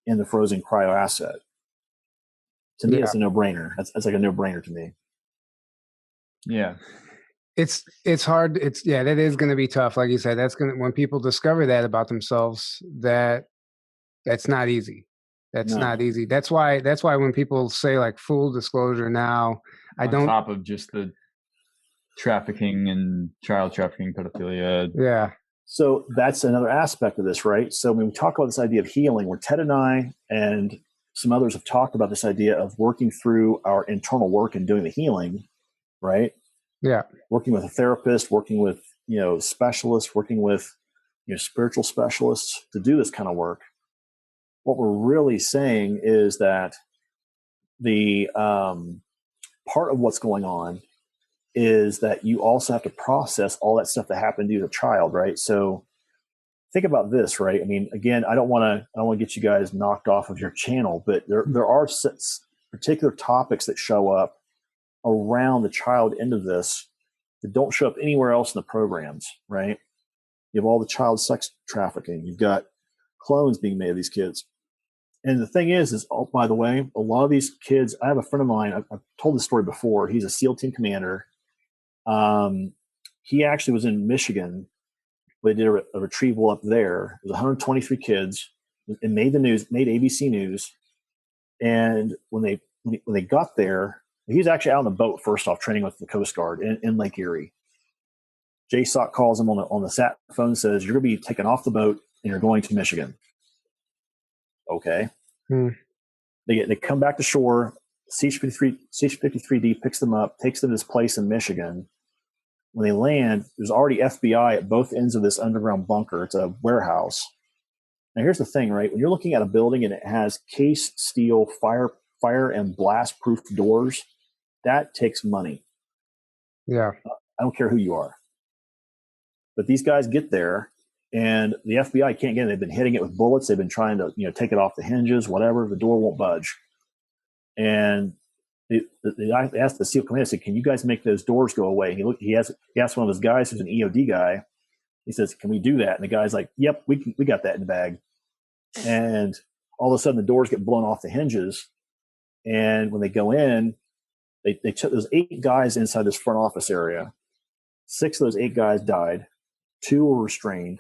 in the frozen cryo asset. To me, it's a no-brainer. That's like a no-brainer to me. Yeah. It's hard. That is going to be tough. Like you said, when people discover that about themselves, that's not easy. Not easy. That's why when people say like full disclosure now, On top of just the trafficking and child trafficking, pedophilia. Yeah. So that's another aspect of this, right? So when we talk about this idea of healing, where Ted and I and some others have talked about this idea of working through our internal work and doing the healing, right? Yeah. Working with a therapist, working with, specialists, working with, spiritual specialists to do this kind of work. what we're really saying is that the part of what's going on is that you also have to process all that stuff that happened to you as a child, right? So think about this, right? I mean, again, I don't want to get you guys knocked off of your channel, but there are particular topics that show up around the child end of this that don't show up anywhere else in the programs, right? You have all the child sex trafficking. You've got clones being made of these kids. And the thing is, oh, by the way, a lot of these kids, I have a friend of mine, I've told this story before. He's a SEAL team commander. He actually was in Michigan. They did a retrieval up there. It was 123 kids. It made the news, made ABC News. And when they got there, he was actually out on the boat, first off, training with the Coast Guard in Lake Erie. JSOC calls him on the sat phone and says, "You're going to be taken off the boat and you're going to Michigan." Okay. They come back to shore. CH-53D picks them up, takes them to this place in Michigan. When they land, there's already FBI at both ends of this underground bunker. It's a warehouse. Now, here's the thing, right? When you're looking at a building and it has case steel fire and blast-proof doors, that takes money. Yeah. I don't care who you are. But these guys get there, and the FBI can't get it. They've been hitting it with bullets. They've been trying to, take it off the hinges, whatever. The door won't budge. And they asked the SEAL commander, said, "Can you guys make those doors go away?" He asked one of his guys, who's an EOD guy. He says, "Can we do that?" And the guy's like, "Yep, we got that in the bag." And all of a sudden, the doors get blown off the hinges. And when they go in, they took those 8 guys inside this front office area. 6 of those 8 guys died. 2 were restrained.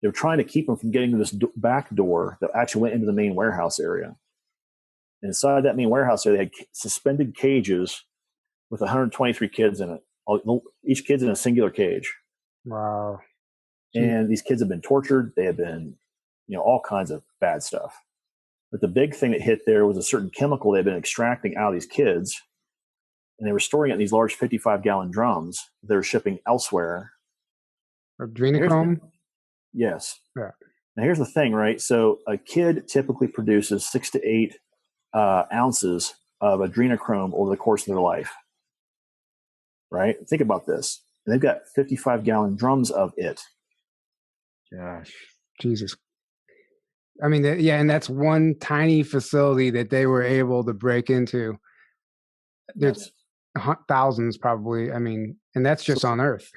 They were trying to keep them from getting to this back door that actually went into the main warehouse area. And inside that main warehouse area, they had suspended cages with 123 kids in it. Each kid's in a singular cage. Wow. And these kids have been tortured. They have been, all kinds of bad stuff. But the big thing that hit there was a certain chemical they've been extracting out of these kids. And they were storing it in these large 55-gallon drums that are shipping elsewhere. Adrenochrome? Yes. Yeah. Now, here's the thing, right? So a kid typically produces 6 to 8 ounces of adrenochrome over the course of their life, right? Think about this. And they've got 55-gallon drums of it. Gosh. Jesus. I mean, and that's one tiny facility that they were able to break into. There's thousands probably. I mean, and that's just on Earth.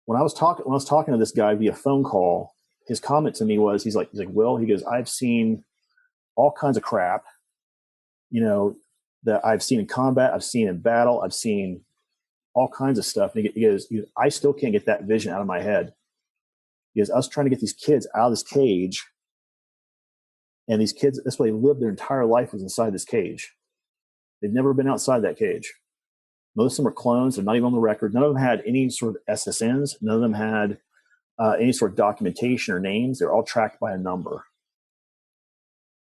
When I was talking to this guy via phone call, his comment to me was, he's like, "Will," he goes, "I've seen all kinds of crap, that I've seen in combat, I've seen in battle, I've seen all kinds of stuff." And he goes, "I still can't get that vision out of my head." He goes, "Us trying to get these kids out of this cage, and these kids, that's why they lived their entire life was inside this cage. They've never been outside that cage. Most of them are clones. They're not even on the record. None of them had any sort of SSNs. None of them had any sort of documentation or names. They're all tracked by a number.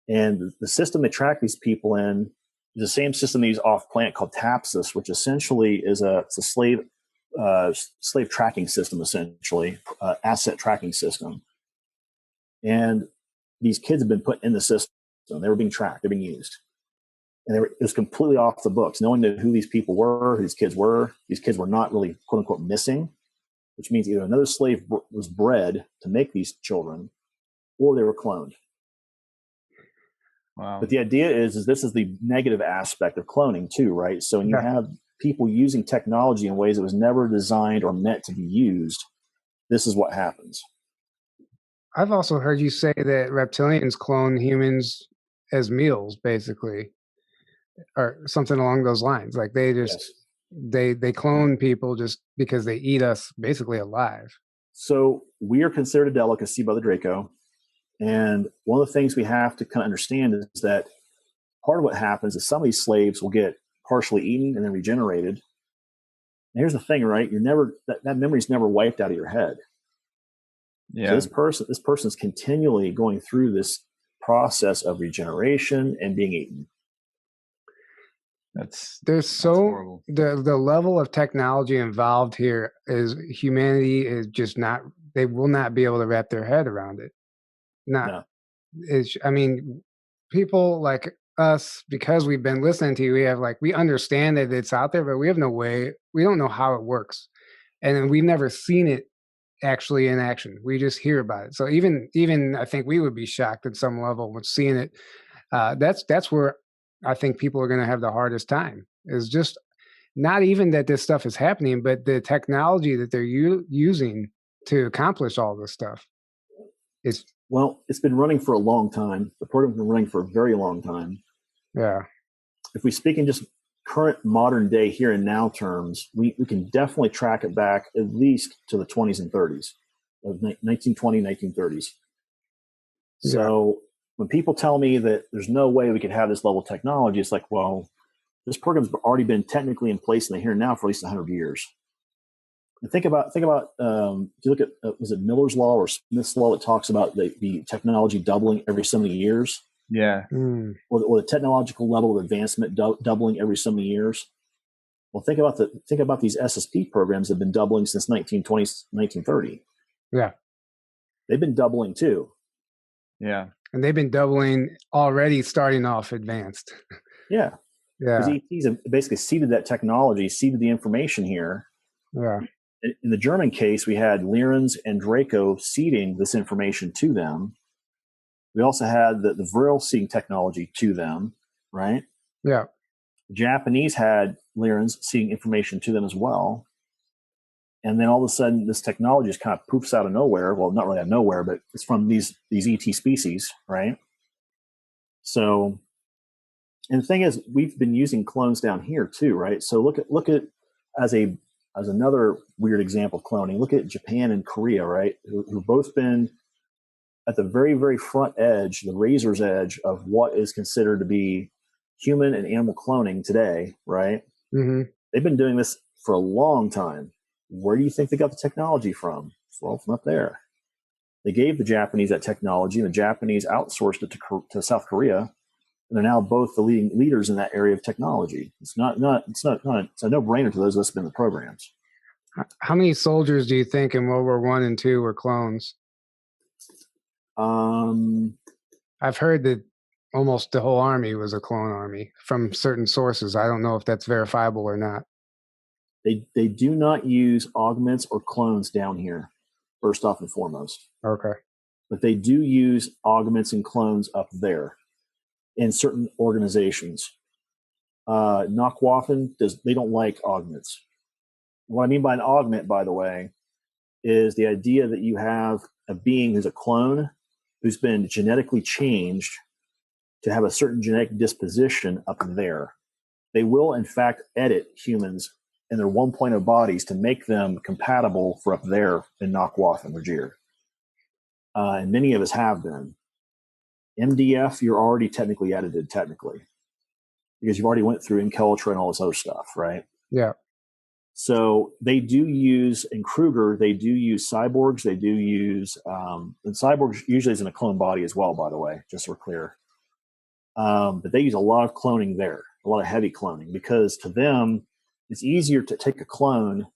And the system they track these people in is the same system they use off-planet called TAPSIS, which essentially is a slave tracking system, essentially, asset tracking system. And these kids have been put in the system. They were being tracked. They're being used. And it was completely off the books. No one knew who these people were, who these kids were. These kids were not really, quote unquote, missing, which means either another slave was bred to make these children, or they were cloned. Wow. But the idea is this is the negative aspect of cloning too, right? So when you have people using technology in ways that was never designed or meant to be used, this is what happens. I've also heard you say that reptilians clone humans as meals, basically, or something along those lines. Like they just they clone people just because they eat us basically alive. So we are considered a delicacy by the Draco. And one of the things we have to kind of understand is that part of what happens is some of these slaves will get partially eaten and then regenerated. And here's the thing, right? That memory's never wiped out of your head. Yeah. So this person's continually going through this process of regeneration and being eaten. The level of technology involved here is humanity is just not, they will not be able to wrap their head around it. I mean, people like us, because we've been listening to you, we understand that it's out there, but we don't know how it works. And we've never seen it actually in action. We just hear about it. So even I think we would be shocked at some level with seeing it. That's where I think people are going to have the hardest time, is just not even that this stuff is happening, but the technology that they're using to accomplish all this stuff. Well, it's been running for a long time. The program's been running for a very long time. Yeah. If we speak in just current modern day here and now terms, we can definitely track it back at least to the 20s and 30s, of 1920, 1930s. Yeah. So when people tell me that there's no way we could have this level of technology, it's like, well, this program's already been technically in place in the here and now for at least 100 years. And think about if you look at, was it Miller's Law or Smith's Law that talks about the technology doubling every so many years? Yeah. Or the technological level of advancement doubling every so many years. Well, think about these SSP programs that have been doubling since 1920, 1930. Yeah. They've been doubling too. Yeah. And they've been doubling already, starting off advanced. Yeah. Yeah. Because ETs have basically seeded that technology, seeded the information here. Yeah. In the German case, we had Lierens and Draco seeding this information to them. We also had the Vril seeding technology to them, right? Yeah. The Japanese had Lierens seeding information to them as well. And then all of a sudden, this technology just kind of poofs out of nowhere. Well, not really out of nowhere, but it's from these ET species, right? So, and the thing is, we've been using clones down here too, right? So look at as another weird example of cloning. Look at Japan and Korea, right? Who've both been at the very, very front edge, the razor's edge of what is considered to be human and animal cloning today, right? Mm-hmm. They've been doing this for a long time. Where do you think they got the technology from? Well, from up there. They gave the Japanese that technology, and the Japanese outsourced it to South Korea, and they're now both the leading leaders in that area of technology. It's a no-brainer to those of us who've been in the programs. How many soldiers do you think in World War I and II were clones? I've heard that almost the whole army was a clone army from certain sources. I don't know if that's verifiable or not. They do not use augments or clones down here, first off and foremost. Okay. But they do use augments and clones up there in certain organizations. Nancht Waffen, they don't like augments. What I mean by an augment, by the way, is the idea that you have a being who's a clone who's been genetically changed to have a certain genetic disposition up there. They will, in fact, edit humans in their 1.0 bodies to make them compatible for up there in Nancht Waffen Regir. And many of us have been. MDF, you're already technically edited, because you've already went through MKUltra and all this other stuff, right? Yeah. So they do use, in Kruger, they do use cyborgs. They do use, and cyborgs usually is in a clone body as well, by the way, just so we're clear. But they use a lot of cloning there, a lot of heavy cloning, because to them, it's easier to take a clone,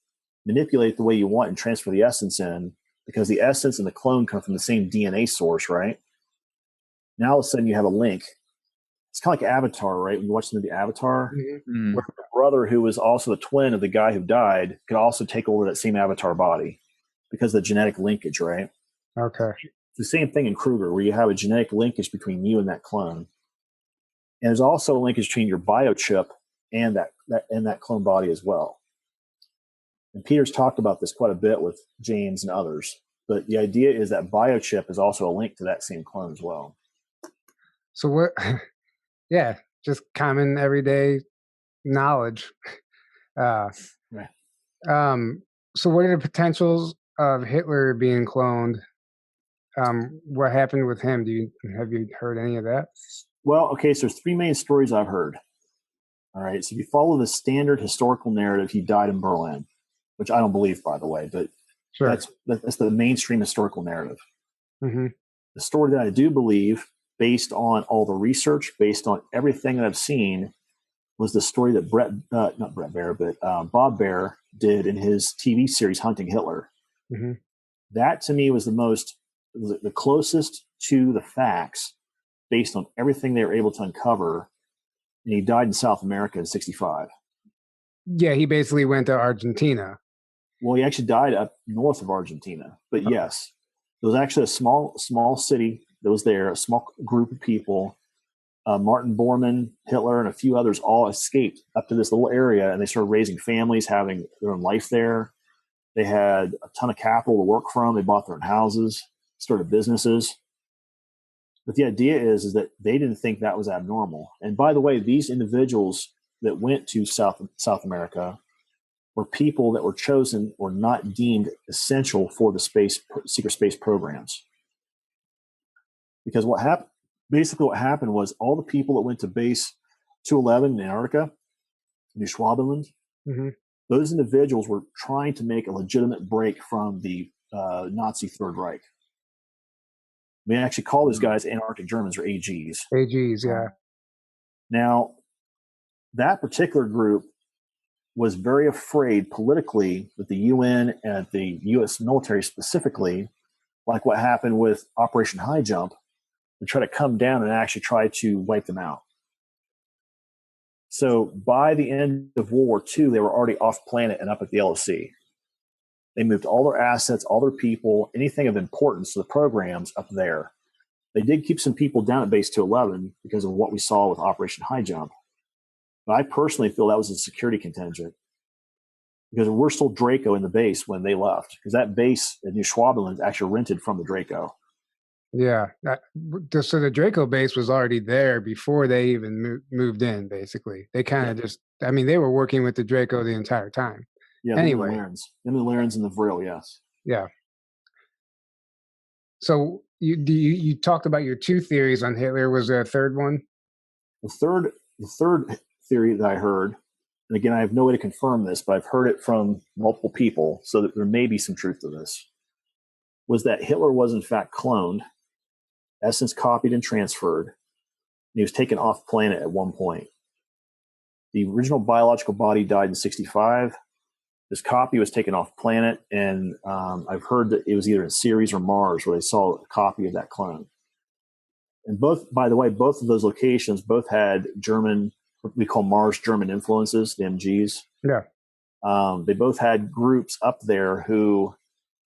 manipulate it the way you want, and transfer the essence in, because the essence and the clone come from the same DNA source, right? Now all of a sudden you have a link. It's kind of like Avatar, right? When you watch the movie Avatar, Mm-hmm. where the brother who was also the twin of the guy who died could also take over that same Avatar body because of the genetic linkage, right? Okay. It's the same thing in Kruger, where you have a genetic linkage between you and that clone. And there's also a linkage between your biochip and that clone body as well. And Peter's talked about this quite a bit with James and others. But the idea is that biochip is also a link to that same clone as well. So what? Yeah, just common everyday knowledge. Right. So what are the potentials of Hitler being cloned? What happened with him? Have you heard any of that? Well, okay, so there's three main stories I've heard. All right, so if you follow the standard historical narrative, he died in Berlin, which I don't believe, by the way, but Sure. that's the mainstream historical narrative. Mm-hmm. The story that I do believe, based on all the research, based on everything that I've seen, was the story that Bob Baer did in his TV series Hunting Hitler. Mm-hmm. That to me was the closest to the facts based on everything they were able to uncover. And he died in South America in 1965. Yeah, he basically went to Argentina. Well, he actually died up north of Argentina. But yes, there was actually a small city that was there, a small group of people. Martin Bormann, Hitler, and a few others all escaped up to this little area, and they started raising families, having their own life there. They had a ton of capital to work from. They bought their own houses, started businesses. But the idea is that they didn't think that was abnormal. And by the way, these individuals that went to South America were people that were chosen or not deemed essential for the secret space programs. Because what happened was all the people that went to base 211 in Antarctica, New Schwabenland, those individuals were trying to make a legitimate break from the Nazi Third Reich. We actually call those guys Antarctic Germans, or AGs. AGs, yeah. Now, that particular group was very afraid politically that the UN and the U.S. military specifically, like what happened with Operation High Jump, to try to come down and actually try to wipe them out. So by the end of World War II, they were already off planet and up at the LOC. They moved all their assets, all their people, anything of importance to the programs up there. They did keep some people down at base 211 because of what we saw with Operation High Jump. But I personally feel that was a security contingent, because we're still Draco in the base when they left, because that base at New Schwabenland is actually rented from the Draco. Yeah. So the Draco base was already there before they even moved in, basically. They kind of they were working with the Draco the entire time. Yeah, anyway. The Larens and the Vril, yes. Yeah. So you talked about your two theories on Hitler. Was there a third one? The third theory that I heard, and again, I have no way to confirm this, but I've heard it from multiple people, so that there may be some truth to this, was that Hitler was in fact cloned, essence copied and transferred, and he was taken off planet at one point. The original biological body died in 1965. This copy was taken off planet, and I've heard that it was either in Ceres or Mars where they saw a copy of that clone. And by the way, both of those locations both had German, what we call Mars German influences, the MGs. Yeah. They both had groups up there who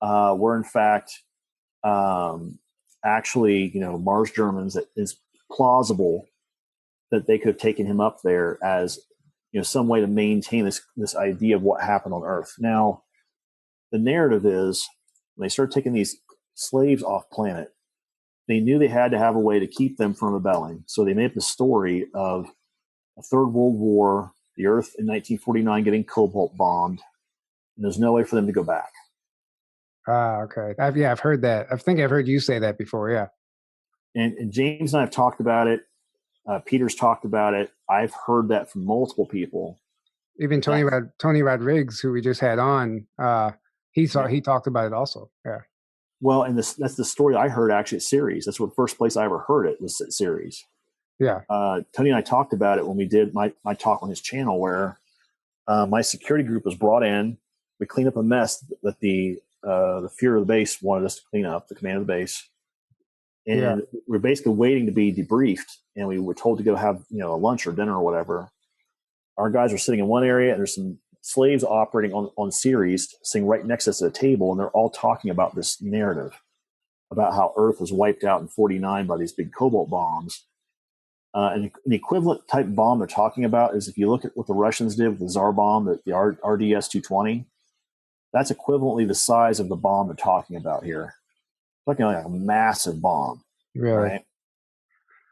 were in fact actually, Mars Germans. That is plausible that they could have taken him up there as some way to maintain this idea of what happened on Earth. Now, the narrative is when they started taking these slaves off planet, they knew they had to have a way to keep them from rebelling. So they made up the story of a Third World War, the Earth in 1949 getting cobalt bombed, and there's no way for them to go back. Okay. I've heard that. I think I've heard you say that before, yeah. And James and I have talked about it. Peter's talked about it. I've heard that from multiple people. Even Tony Rodriguez, who we just had on, he talked about it also. Yeah. Well, and that's the story I heard actually at Ceres. That's what the first place I ever heard it was at Ceres. Yeah. Tony and I talked about it when we did my talk on his channel, where my security group was brought in. We cleaned up a mess that the Fuhrer of the base wanted us to clean up, the command of the base. And we're basically waiting to be debriefed, and we were told to go have a lunch or dinner or whatever. Our guys are sitting in one area, and there's some slaves operating on Ceres, sitting right next to us at a table, and they're all talking about this narrative about how Earth was wiped out in 1949 by these big cobalt bombs. And the equivalent type bomb they're talking about is, if you look at what the Russians did with the Tsar bomb, the RDS-220, that's equivalently the size of the bomb they're talking about here. Talking like a massive bomb. Really? Right?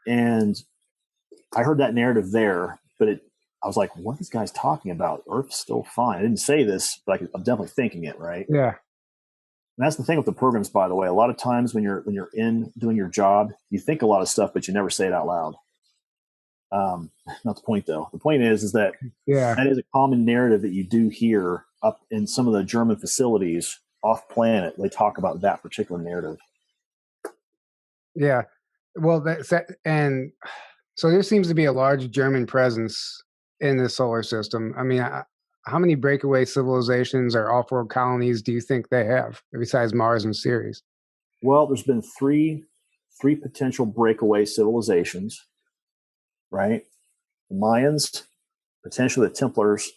And I heard that narrative there, but I was like, what are these guys talking about? Earth's still fine. I didn't say this, but I'm definitely thinking it, right? Yeah. And that's the thing with the programs, by the way. A lot of times when you're in doing your job, you think a lot of stuff, but you never say it out loud. Not the point, though. The point is that that is a common narrative that you do hear up in some of the German facilities off planet. They talk about that particular narrative. Yeah. Well, and so there seems to be a large German presence in the solar system. I mean, how many breakaway civilizations or off-world colonies do you think they have besides Mars and Ceres? Well, there's been three three potential breakaway civilizations, right? The Mayans, potentially the Templars,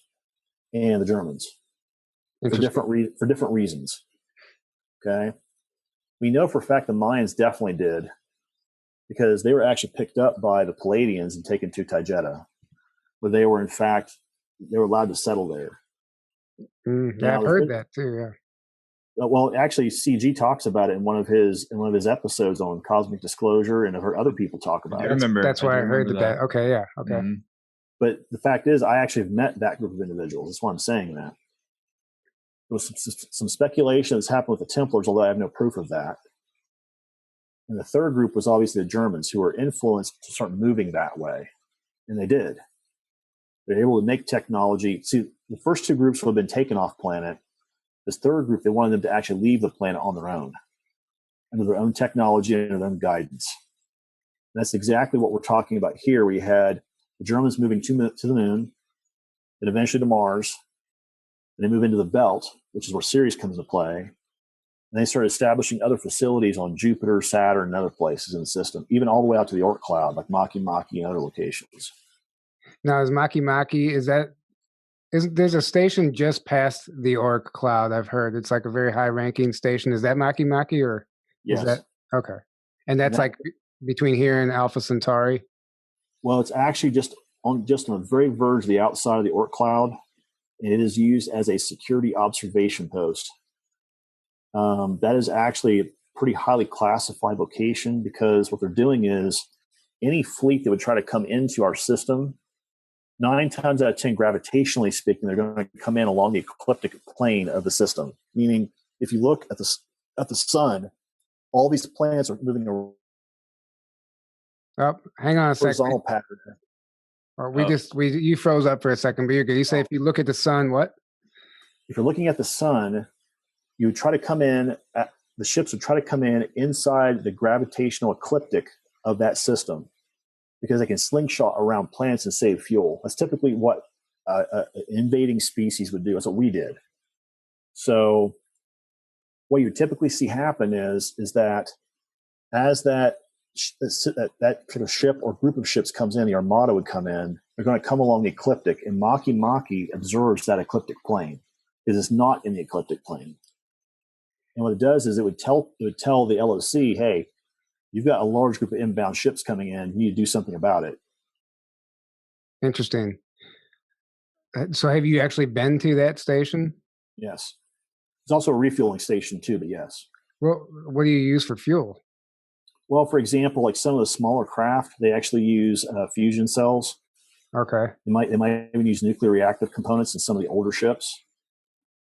and the Germans for different reasons. Okay, we know for a fact the Mayans definitely did, because they were actually picked up by the Palladians and taken to Taijeta, where they were allowed to settle there. Yeah, I've heard that too. Yeah. Well, actually, CG talks about it in one of his episodes on Cosmic Disclosure, and I've heard other people talk about it. That's why I heard that. Okay, yeah, okay. Mm-hmm. But the fact is, I actually have met that group of individuals. That's why I'm saying that. There was some speculation that's happened with the Templars, although I have no proof of that. And the third group was obviously the Germans, who were influenced to start moving that way. And they did. They're able to make technology. See, the first two groups would have been taken off planet. This third group, they wanted them to actually leave the planet on their own, under their own technology and their own guidance. And that's exactly what we're talking about here. We had the Germans moving to the moon, and eventually to Mars. And they move into the belt, which is where Sirius comes into play. And they started establishing other facilities on Jupiter, Saturn, and other places in the system, even all the way out to the Oort cloud, like Makemake and other locations. Now, is Makemake, there's a station just past the Oort cloud, I've heard. It's like a very high-ranking station. Is that Makemake, or yes? Is that okay? And that's like between here and Alpha Centauri? Well, it's actually just on the very verge of the outside of the Oort cloud. And it is used as a security observation post. That is actually a pretty highly classified location, because what they're doing is any fleet that would try to come into our system, 9 times out of 10, gravitationally speaking, they're going to come in along the ecliptic plane of the system. Meaning, if you look at the sun, all these planets are moving around. Oh, hang on a second. Horizontal pattern. Or you froze up for a second, but you're good. You say if you look at the sun, what? If you're looking at the sun, you would try to come in, the ships would try to come in inside the gravitational ecliptic of that system, because they can slingshot around planets and save fuel. That's typically what an invading species would do. That's what we did. So what you typically see happen is that as that particular ship or group of ships comes in, the armada would come in, they're going to come along the ecliptic, and Makemake observes that ecliptic plane, because it's not in the ecliptic plane. And what it does is it would tell the LOC, hey, you've got a large group of inbound ships coming in, you need to do something about it. Interesting. So have you actually been to that station? Yes. It's also a refueling station too, but yes. Well, what do you use for fuel? Well, for example, like some of the smaller craft, they actually use fusion cells. Okay. They might even use nuclear reactive components in some of the older ships.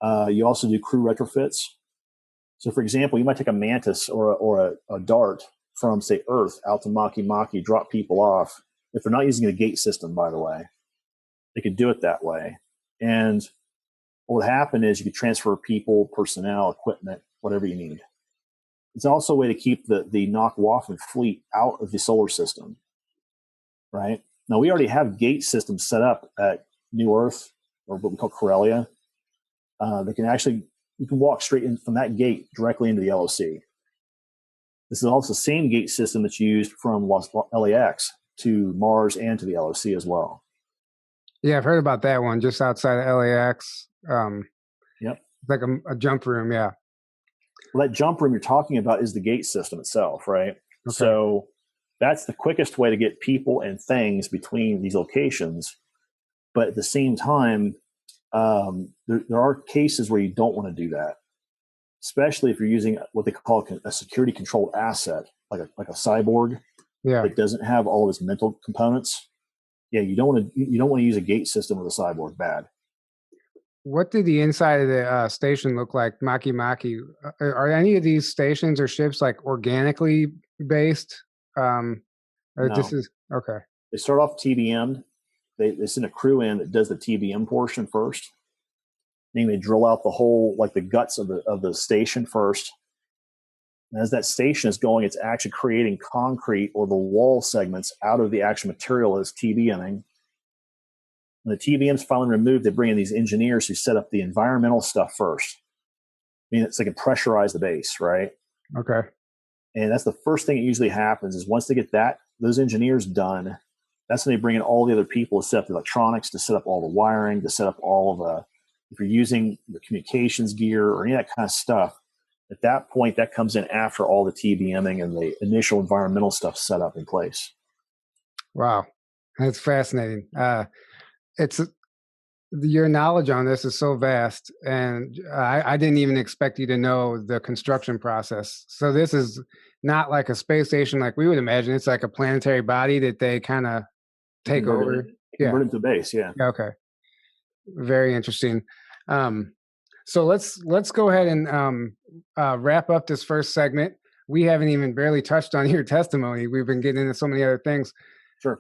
You also do crew retrofits. So, for example, you might take a Mantis or a Dart from, say, Earth out to Makemake, drop people off. If they're not using a gate system, by the way, they could do it that way. And what would happen is you could transfer people, personnel, equipment, whatever you need. It's also a way to keep the Nancht Waffen fleet out of the solar system, right? Now, we already have gate systems set up at New Earth, or what we call Corellia. You can walk straight in from that gate directly into the LOC. This is also the same gate system that's used from LAX to Mars and to the LOC as well. Yeah, I've heard about that one just outside of LAX. Yep. Like a jump room, yeah. Well, that jump room you're talking about is the gate system itself, right? Okay. So that's the quickest way to get people and things between these locations. But at the same time, there are cases where you don't want to do that, especially if you're using what they call a security controlled asset, like a cyborg, that doesn't have all of its mental components. Yeah, you don't want to use a gate system with a cyborg. Bad. What did the inside of the station look like, Makemake? Are any of these stations or ships like organically based? No. This is okay. They start off TBM. They send a crew in that does the TBM portion first. Then they drill out the whole, like the guts of the station first. And as that station is going, it's actually creating concrete or the wall segments out of the actual material as TBMing. When the TBM is finally removed, they bring in these engineers who set up the environmental stuff first. I mean, it's like a pressurize the base, right? Okay. And that's the first thing that usually happens is once they get those engineers done, that's when they bring in all the other people to set up the electronics, to set up all the wiring, to set up all of the, if you're using the communications gear or any of that kind of stuff. At that point, that comes in after all the TBMing and the initial environmental stuff set up in place. Wow, that's fascinating. Your knowledge on this is so vast, and I didn't even expect you to know the construction process. So this is not like a space station like we would imagine. It's like a planetary body that they kind of take over. Convert it to base, yeah. Okay. Very interesting. So let's go ahead and wrap up this first segment. We haven't even barely touched on your testimony. We've been getting into so many other things. Sure.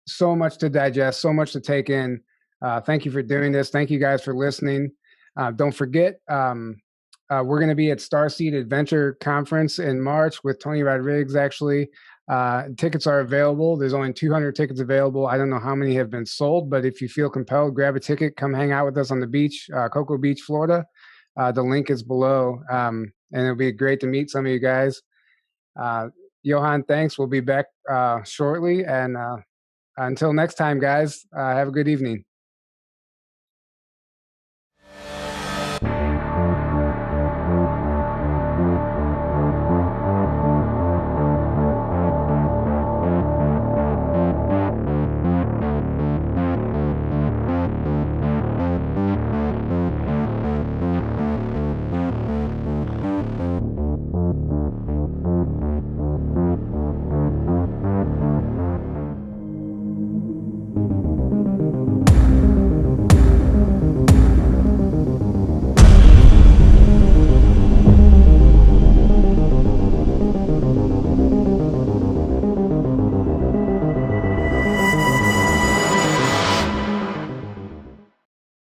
So much to digest, so much to take in. Thank you for doing this. Thank you guys for listening. Don't forget, we're going to be at Starseed Adventure Conference in March with Tony Rodriguez, actually. Tickets are available. There's only 200 tickets available. I don't know how many have been sold, but if you feel compelled, grab a ticket, come hang out with us on the beach, Cocoa Beach, Florida. The link is below, and it'll be great to meet some of you guys. Johan, thanks. We'll be back shortly. And until next time, guys, have a good evening.